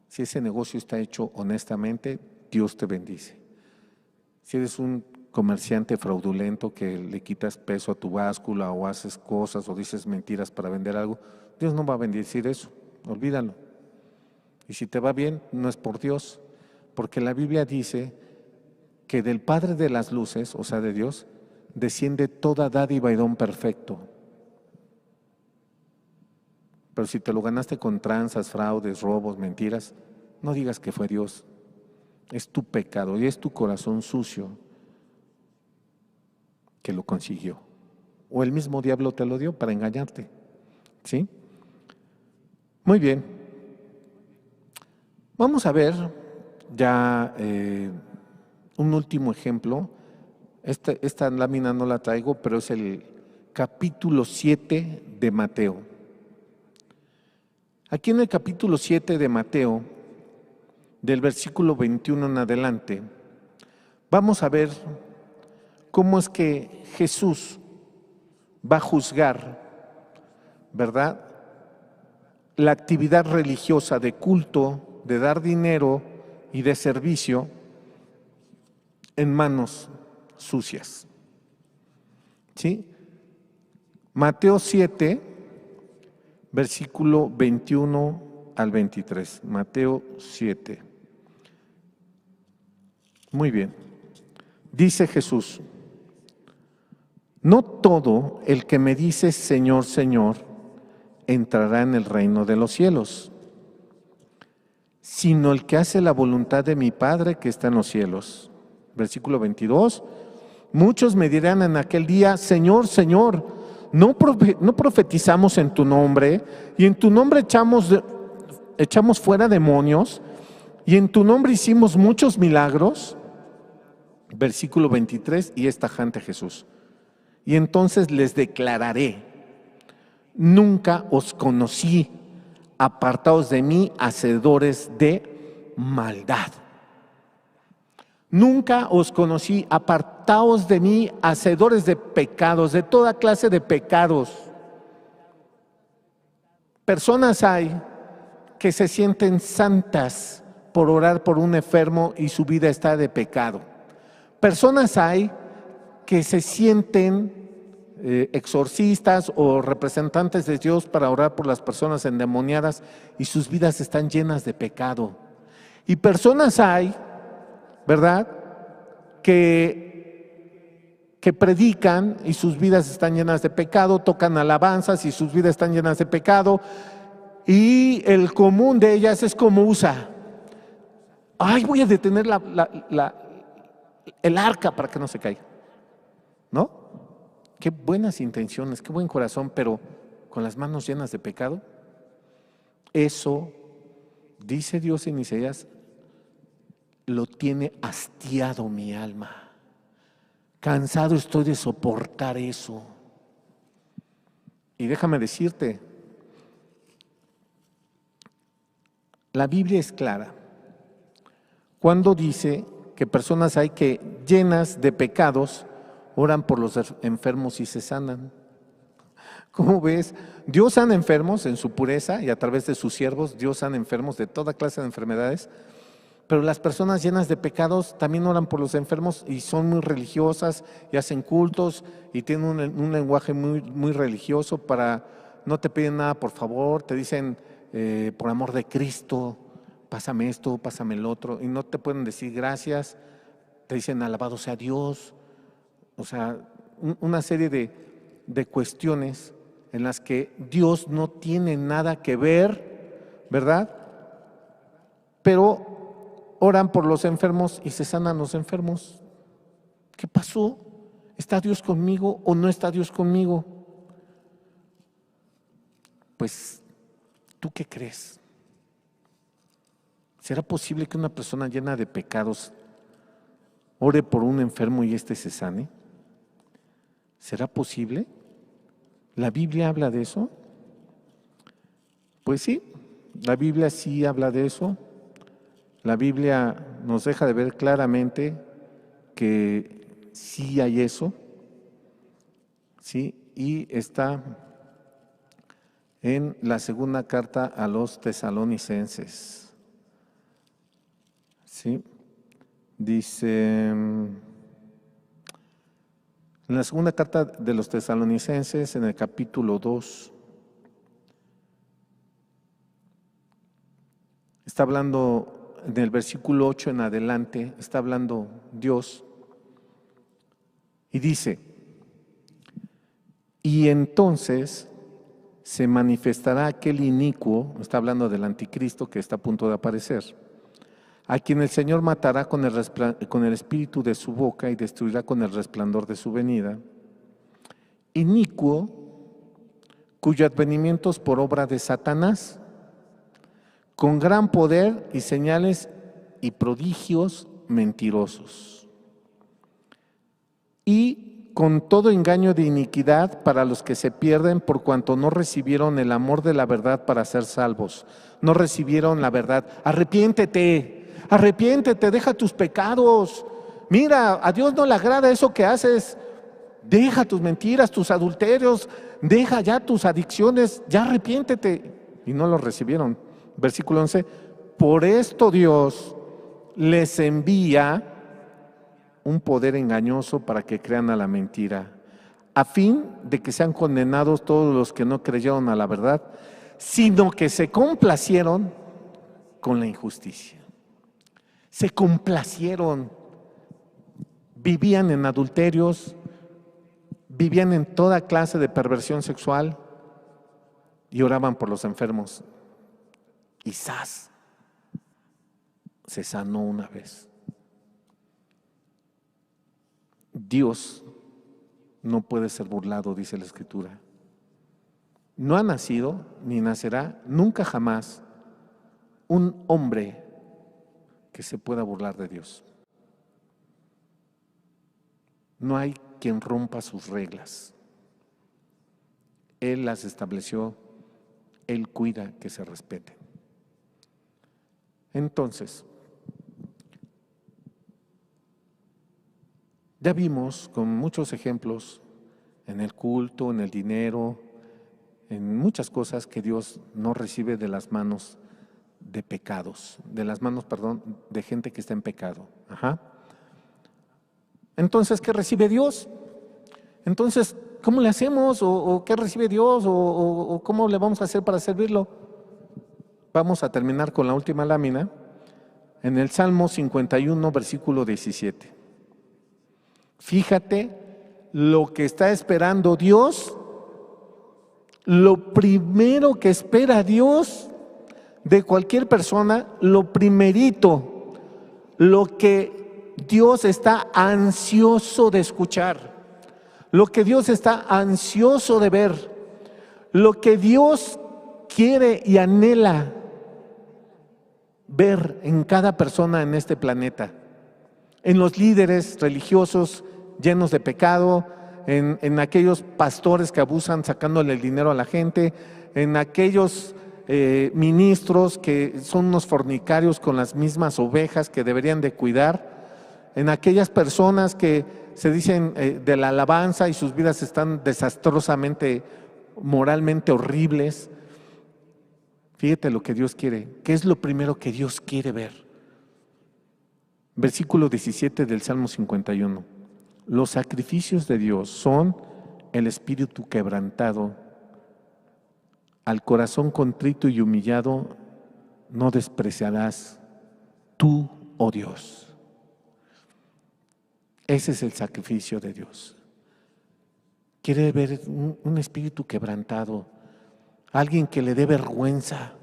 Si ese negocio está hecho honestamente, Dios te bendice. Si eres un comerciante fraudulento que le quitas peso a tu báscula o haces cosas o dices mentiras para vender algo, Dios no va a bendecir eso, olvídalo. Y si te va bien, no es por Dios, porque la Biblia dice que del Padre de las luces, o sea de Dios, desciende toda dádiva y don perfecto. Pero si te lo ganaste con tranzas, fraudes, robos, mentiras, no digas que fue Dios. Es tu pecado y es tu corazón sucio que lo consiguió. O el mismo diablo te lo dio para engañarte. ¿Sí? Muy bien. Vamos a ver ya un último ejemplo. Esta lámina no la traigo, pero es el capítulo 7 de Mateo. Aquí en el capítulo 7 de Mateo, del versículo 21 en adelante, vamos a ver cómo es que Jesús va a juzgar, ¿verdad?, la actividad religiosa de culto, de dar dinero y de servicio en manos sucias. ¿Sí? Mateo 7, versículo 21 al 23. Mateo 7. Muy bien. Dice Jesús: no todo el que me dice Señor, Señor, entrará en el reino de los cielos, sino el que hace la voluntad de mi Padre que está en los cielos. Versículo 22. Muchos me dirán en aquel día: Señor, Señor, ¿no profetizamos en tu nombre? Y en tu nombre echamos fuera demonios, y en tu nombre hicimos muchos milagros. Versículo 23, y es tajante Jesús: y entonces les declararé: nunca os conocí, apartaos de mí, hacedores de maldad. Nunca os conocí, apartaos de mí, hacedores de pecados, de toda clase de pecados. Personas hay que se sienten santas por orar por un enfermo y su vida está de pecado. Personas hay que se sienten exorcistas o representantes de Dios para orar por las personas endemoniadas y sus vidas están llenas de pecado. Y personas hay, ¿verdad?, que predican y sus vidas están llenas de pecado, tocan alabanzas y sus vidas están llenas de pecado, y el común de ellas es como usa: ay, voy a detener el arca para que no se caiga, ¿no? Qué buenas intenciones, qué buen corazón, pero con las manos llenas de pecado. Eso, dice Dios en Isaías, lo tiene hastiado mi alma. Cansado estoy de soportar eso. Y déjame decirte, la Biblia es clara cuando dice que personas hay que, llenas de pecados, oran por los enfermos y se sanan. ¿Cómo ves? Dios sana enfermos en su pureza y a través de sus siervos, Dios sana enfermos de toda clase de enfermedades. Pero las personas llenas de pecados también oran por los enfermos y son muy religiosas y hacen cultos y tienen un lenguaje muy, muy religioso no te piden nada por favor, te dicen por amor de Cristo, pásame esto, pásame el otro, y no te pueden decir gracias, te dicen alabado sea Dios. O sea, una serie de cuestiones en las que Dios no tiene nada que ver, ¿verdad? Pero oran por los enfermos y se sanan los enfermos. ¿Qué pasó? ¿Está Dios conmigo o no está Dios conmigo? Pues, ¿tú qué crees? ¿Será posible que una persona llena de pecados ore por un enfermo y éste se sane? ¿Será posible? ¿La Biblia habla de eso? Pues sí, la Biblia sí habla de eso. La Biblia nos deja de ver claramente que sí hay eso, ¿sí? Y está en la segunda carta a los tesalonicenses. ¿sí? Dice, en la segunda carta de los Tesalonicenses, en el capítulo 2, está hablando, en el versículo 8 en adelante, está hablando Dios y dice, y entonces se manifestará aquel inicuo, está hablando del anticristo que está a punto de aparecer, a quien el Señor matará con el espíritu de su boca y destruirá con el resplandor de su venida. Inicuo, cuyo advenimiento es por obra de Satanás, con gran poder y señales y prodigios mentirosos, y con todo engaño de iniquidad para los que se pierden por cuanto no recibieron el amor de la verdad para ser salvos. No recibieron la verdad. Arrepiéntete, arrepiéntete, deja tus pecados. Mira, a Dios no le agrada eso que haces. Deja tus mentiras, tus adulterios, deja ya tus adicciones, ya arrepiéntete. Y no lo recibieron. Versículo 11, por esto Dios les envía un poder engañoso para que crean a la mentira, a fin de que sean condenados todos los que no creyeron a la verdad, sino que se complacieron con la injusticia. Se complacieron, vivían en adulterios, vivían en toda clase de perversión sexual y oraban por los enfermos. Y ¡zas! Se sanó una vez. Dios no puede ser burlado, dice la Escritura. No ha nacido ni nacerá nunca jamás un hombre que se pueda burlar de Dios. No hay quien rompa sus reglas. Él las estableció, Él cuida que se respeten. Entonces, ya vimos con muchos ejemplos en el culto, en el dinero, en muchas cosas que Dios no recibe de las manos de pecados, de las manos, perdón, de gente que está en pecado. Ajá. Entonces, ¿qué recibe Dios? Entonces, ¿cómo le hacemos? ¿O qué recibe Dios? ¿O cómo le vamos a hacer para servirlo? Vamos a terminar con la última lámina en el Salmo 51, versículo 17. Fíjate lo que está esperando Dios, lo primero que espera Dios de cualquier persona, lo primerito, lo que Dios está ansioso de escuchar, lo que Dios está ansioso de ver, lo que Dios quiere y anhela ver en cada persona en este planeta, en los líderes religiosos llenos de pecado, en aquellos pastores que abusan sacándole el dinero a la gente, en aquellos ministros que son unos fornicarios con las mismas ovejas que deberían de cuidar, en aquellas personas que se dicen de la alabanza y sus vidas están desastrosamente, moralmente horribles. Fíjate lo que Dios quiere. ¿Qué es lo primero que Dios quiere ver? Versículo 17 del Salmo 51. Los sacrificios de Dios son el espíritu quebrantado. Al corazón contrito y humillado no despreciarás tú, oh Dios. Ese es el sacrificio de Dios. Quiere ver un espíritu quebrantado, alguien que le dé vergüenza,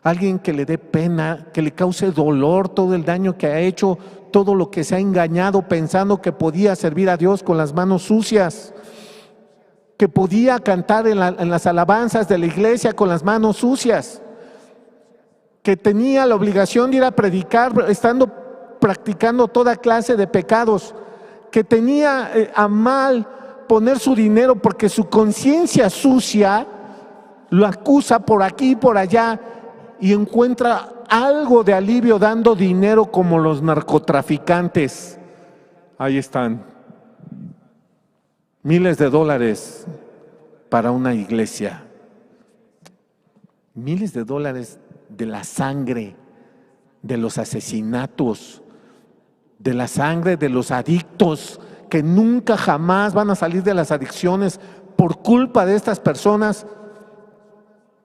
alguien que le dé pena, que le cause dolor todo el daño que ha hecho, todo lo que se ha engañado pensando que podía servir a Dios con las manos sucias, que podía cantar en las alabanzas de la iglesia con las manos sucias, que tenía la obligación de ir a predicar estando practicando toda clase de pecados, que tenía a mal poner su dinero porque su conciencia sucia lo acusa por aquí y por allá y encuentra algo de alivio dando dinero como los narcotraficantes. Ahí están, miles de dólares para una iglesia, miles de dólares de la sangre de los asesinatos, de la sangre de los adictos que nunca jamás van a salir de las adicciones por culpa de estas personas.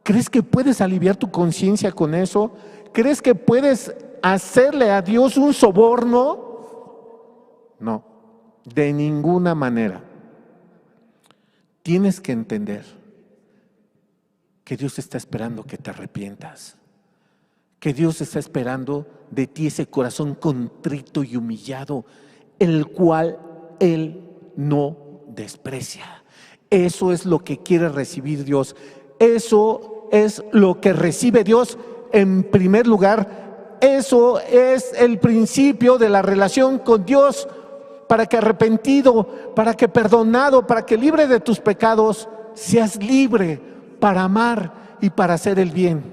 ¿Crees que puedes aliviar tu conciencia con eso? ¿Crees que puedes hacerle a Dios un soborno? No, de ninguna manera. Tienes que entender que Dios está esperando que te arrepientas, que Dios está esperando de ti ese corazón contrito y humillado, el cual Él no desprecia. Eso es lo que quiere recibir Dios. Eso es lo que recibe Dios en primer lugar. Eso es el principio de la relación con Dios, para que arrepentido, para que perdonado, para que libre de tus pecados, seas libre para amar y para hacer el bien.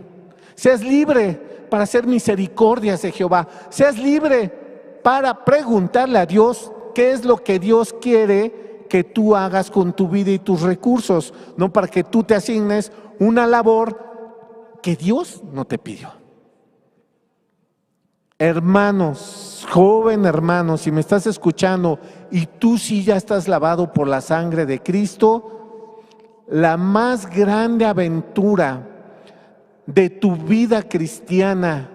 Seas libre para hacer misericordias de Jehová. Seas libre para preguntarle a Dios qué es lo que Dios quiere que tú hagas con tu vida y tus recursos, no para que tú te asignes una labor que Dios no te pidió. Hermanos, joven hermano, si me estás escuchando y tú sí ya estás lavado por la sangre de Cristo, la más grande aventura de tu vida cristiana,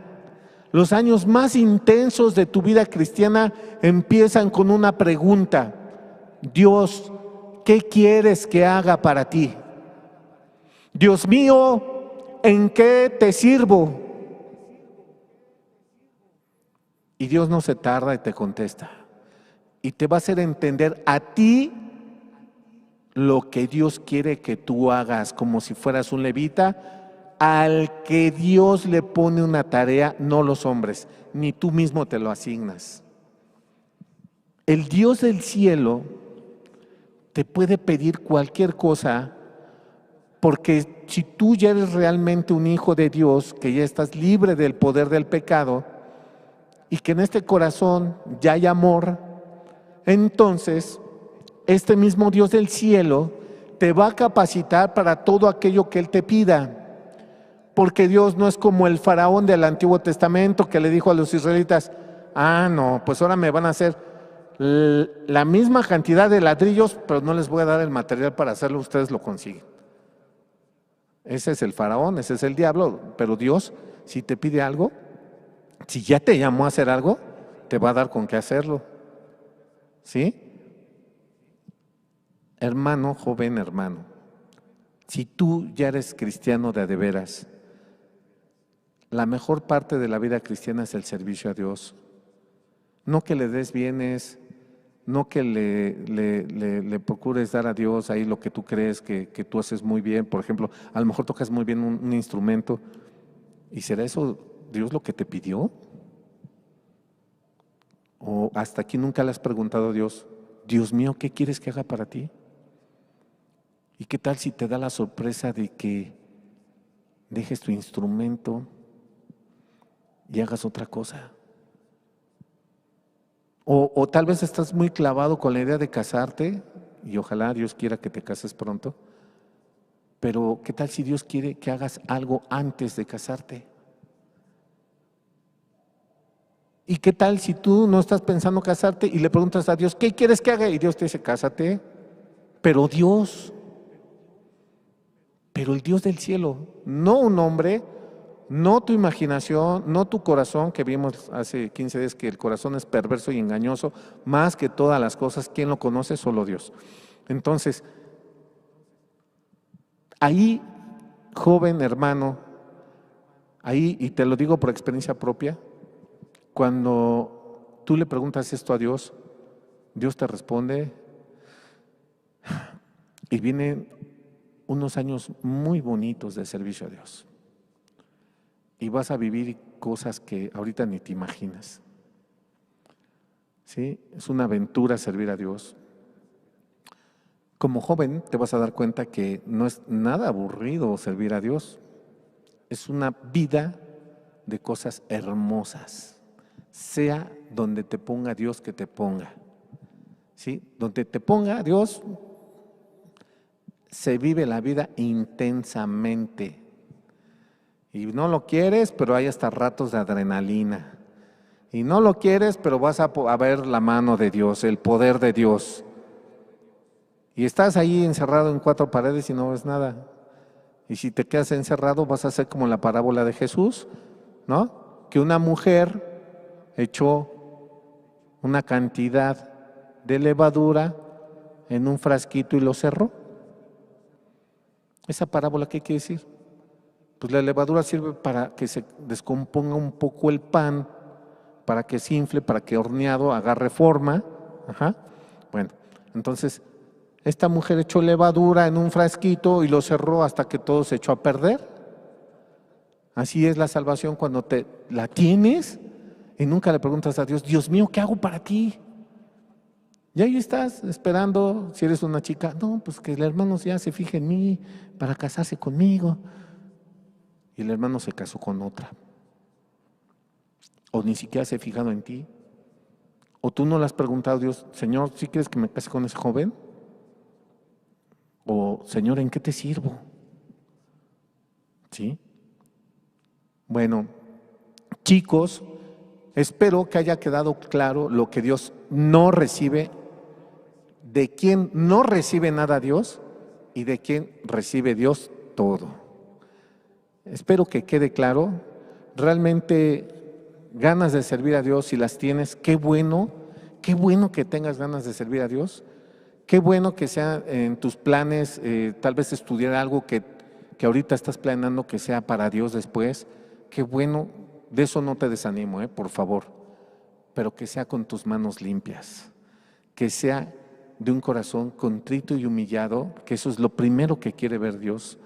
los años más intensos de tu vida cristiana empiezan con una pregunta: Dios, ¿qué quieres que haga para ti? Dios mío, ¿en qué te sirvo? Y Dios no se tarda y te contesta. Y te va a hacer entender a ti lo que Dios quiere que tú hagas, como si fueras un levita, al que Dios le pone una tarea, no los hombres, ni tú mismo te lo asignas. El Dios del cielo te puede pedir cualquier cosa, porque si tú ya eres realmente un hijo de Dios, que ya estás libre del poder del pecado, y que en este corazón ya hay amor, entonces este mismo Dios del cielo te va a capacitar para todo aquello que Él te pida. Porque Dios no es como el faraón del Antiguo Testamento que le dijo a los israelitas: ah, no, pues ahora me van a hacer la misma cantidad de ladrillos, pero no les voy a dar el material para hacerlo, ustedes lo consiguen. Ese es el faraón, ese es el diablo. Pero Dios, si te pide algo, si ya te llamó a hacer algo, te va a dar con qué hacerlo. ¿Sí? Hermano, joven hermano, si tú ya eres cristiano de veras, la mejor parte de la vida cristiana es el servicio a Dios. No que le des bienes, no que le procures dar a Dios ahí lo que tú crees que tú haces muy bien. Por ejemplo, a lo mejor tocas muy bien un instrumento. ¿Y será eso Dios lo que te pidió? ¿O hasta aquí nunca le has preguntado a Dios: Dios mío, ¿qué quieres que haga para ti? ¿Y qué tal si te da la sorpresa de que dejes tu instrumento y hagas otra cosa? O tal vez estás muy clavado con la idea de casarte, y ojalá Dios quiera que te cases pronto, pero ¿qué tal si Dios quiere que hagas algo antes de casarte? ¿Y qué tal si tú no estás pensando casarte y le preguntas a Dios: ¿qué quieres que haga? Y Dios te dice: cásate. Pero Dios, pero el Dios del cielo, no un hombre, no tu imaginación, no tu corazón, que vimos hace 15 días que el corazón es perverso y engañoso, más que todas las cosas. ¿Quién lo conoce? Solo Dios. Entonces, ahí, joven hermano, ahí, y te lo digo por experiencia propia, cuando tú le preguntas esto a Dios, Dios te responde y vienen unos años muy bonitos de servicio a Dios. Y vas a vivir cosas que ahorita ni te imaginas. ¿Sí? Es una aventura servir a Dios. Como joven te vas a dar cuenta que no es nada aburrido servir a Dios. Es una vida de cosas hermosas. Sea donde te ponga Dios que te ponga. ¿Sí? Donde te ponga Dios, se vive la vida intensamente. Y no lo quieres, pero hay hasta ratos de adrenalina. Y no lo quieres, pero vas a ver la mano de Dios, el poder de Dios. Y estás ahí encerrado en cuatro paredes y no ves nada. Y si te quedas encerrado, vas a ser como la parábola de Jesús, ¿no? Que una mujer echó una cantidad de levadura en un frasquito y lo cerró. ¿Esa parábola qué quiere decir? Pues la levadura sirve para que se descomponga un poco el pan, para que se infle, para que horneado agarre forma. Ajá. Bueno, entonces esta mujer echó levadura en un frasquito y lo cerró hasta que todo se echó a perder. Así es la salvación cuando te la tienes y nunca le preguntas a Dios, Dios mío, ¿qué hago para ti? Y ahí estás esperando, si eres una chica, no, pues que el hermano ya se fije en mí para casarse conmigo. Y el hermano se casó con otra. O ni siquiera se ha fijado en ti. O tú no le has preguntado a Dios, Señor, ¿sí quieres que me case con ese joven? O Señor, ¿en qué te sirvo? ¿Sí? Bueno, chicos, espero que haya quedado claro lo que Dios no recibe, de quién no recibe nada Dios y de quién recibe Dios todo. Espero que quede claro. Realmente ganas de servir a Dios, si las tienes, qué bueno que tengas ganas de servir a Dios. Qué bueno que sea en tus planes, tal vez estudiar algo que ahorita estás planeando que sea para Dios después. Qué bueno, de eso no te desanimo, por favor, pero que sea con tus manos limpias, que sea de un corazón contrito y humillado, que eso es lo primero que quiere ver Dios.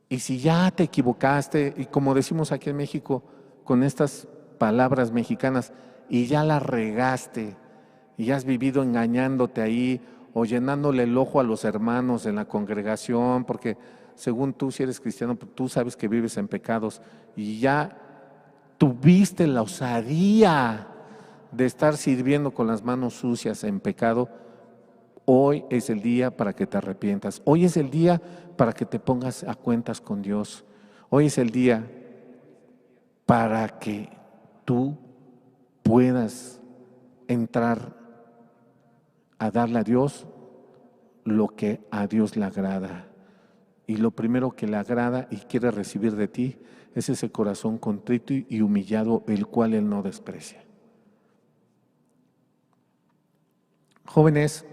Y si ya te equivocaste, y como decimos aquí en México, con estas palabras mexicanas, y ya la regaste, y has vivido engañándote ahí, o llenándole el ojo a los hermanos en la congregación, porque según tú, si eres cristiano, tú sabes que vives en pecados, y ya tuviste la osadía de estar sirviendo con las manos sucias en pecado. Hoy es el día para que te arrepientas. Hoy es el día para que te pongas a cuentas con Dios. Hoy es el día para que tú puedas entrar a darle a Dios lo que a Dios le agrada. Y lo primero que le agrada y quiere recibir de ti es ese corazón contrito y humillado, el cual Él no desprecia. Jóvenes,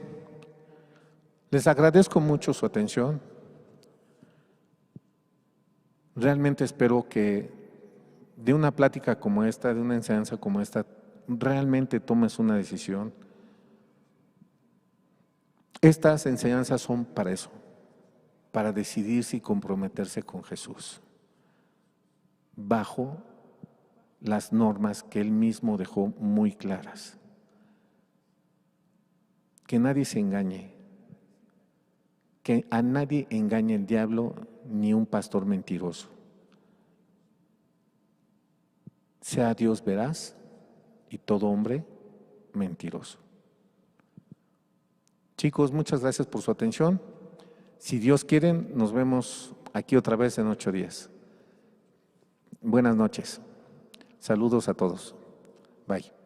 les agradezco mucho su atención. Realmente espero que de una plática como esta, de una enseñanza como esta, realmente tomes una decisión. Estas enseñanzas son para eso, para decidirse y comprometerse con Jesús, bajo las normas que Él mismo dejó muy claras. Que nadie se engañe, que a nadie engañe el diablo ni un pastor mentiroso. Sea Dios veraz y todo hombre mentiroso. Chicos, muchas gracias por su atención. Si Dios quiere, nos vemos aquí otra vez en 8 días. Buenas noches. Saludos a todos. Bye.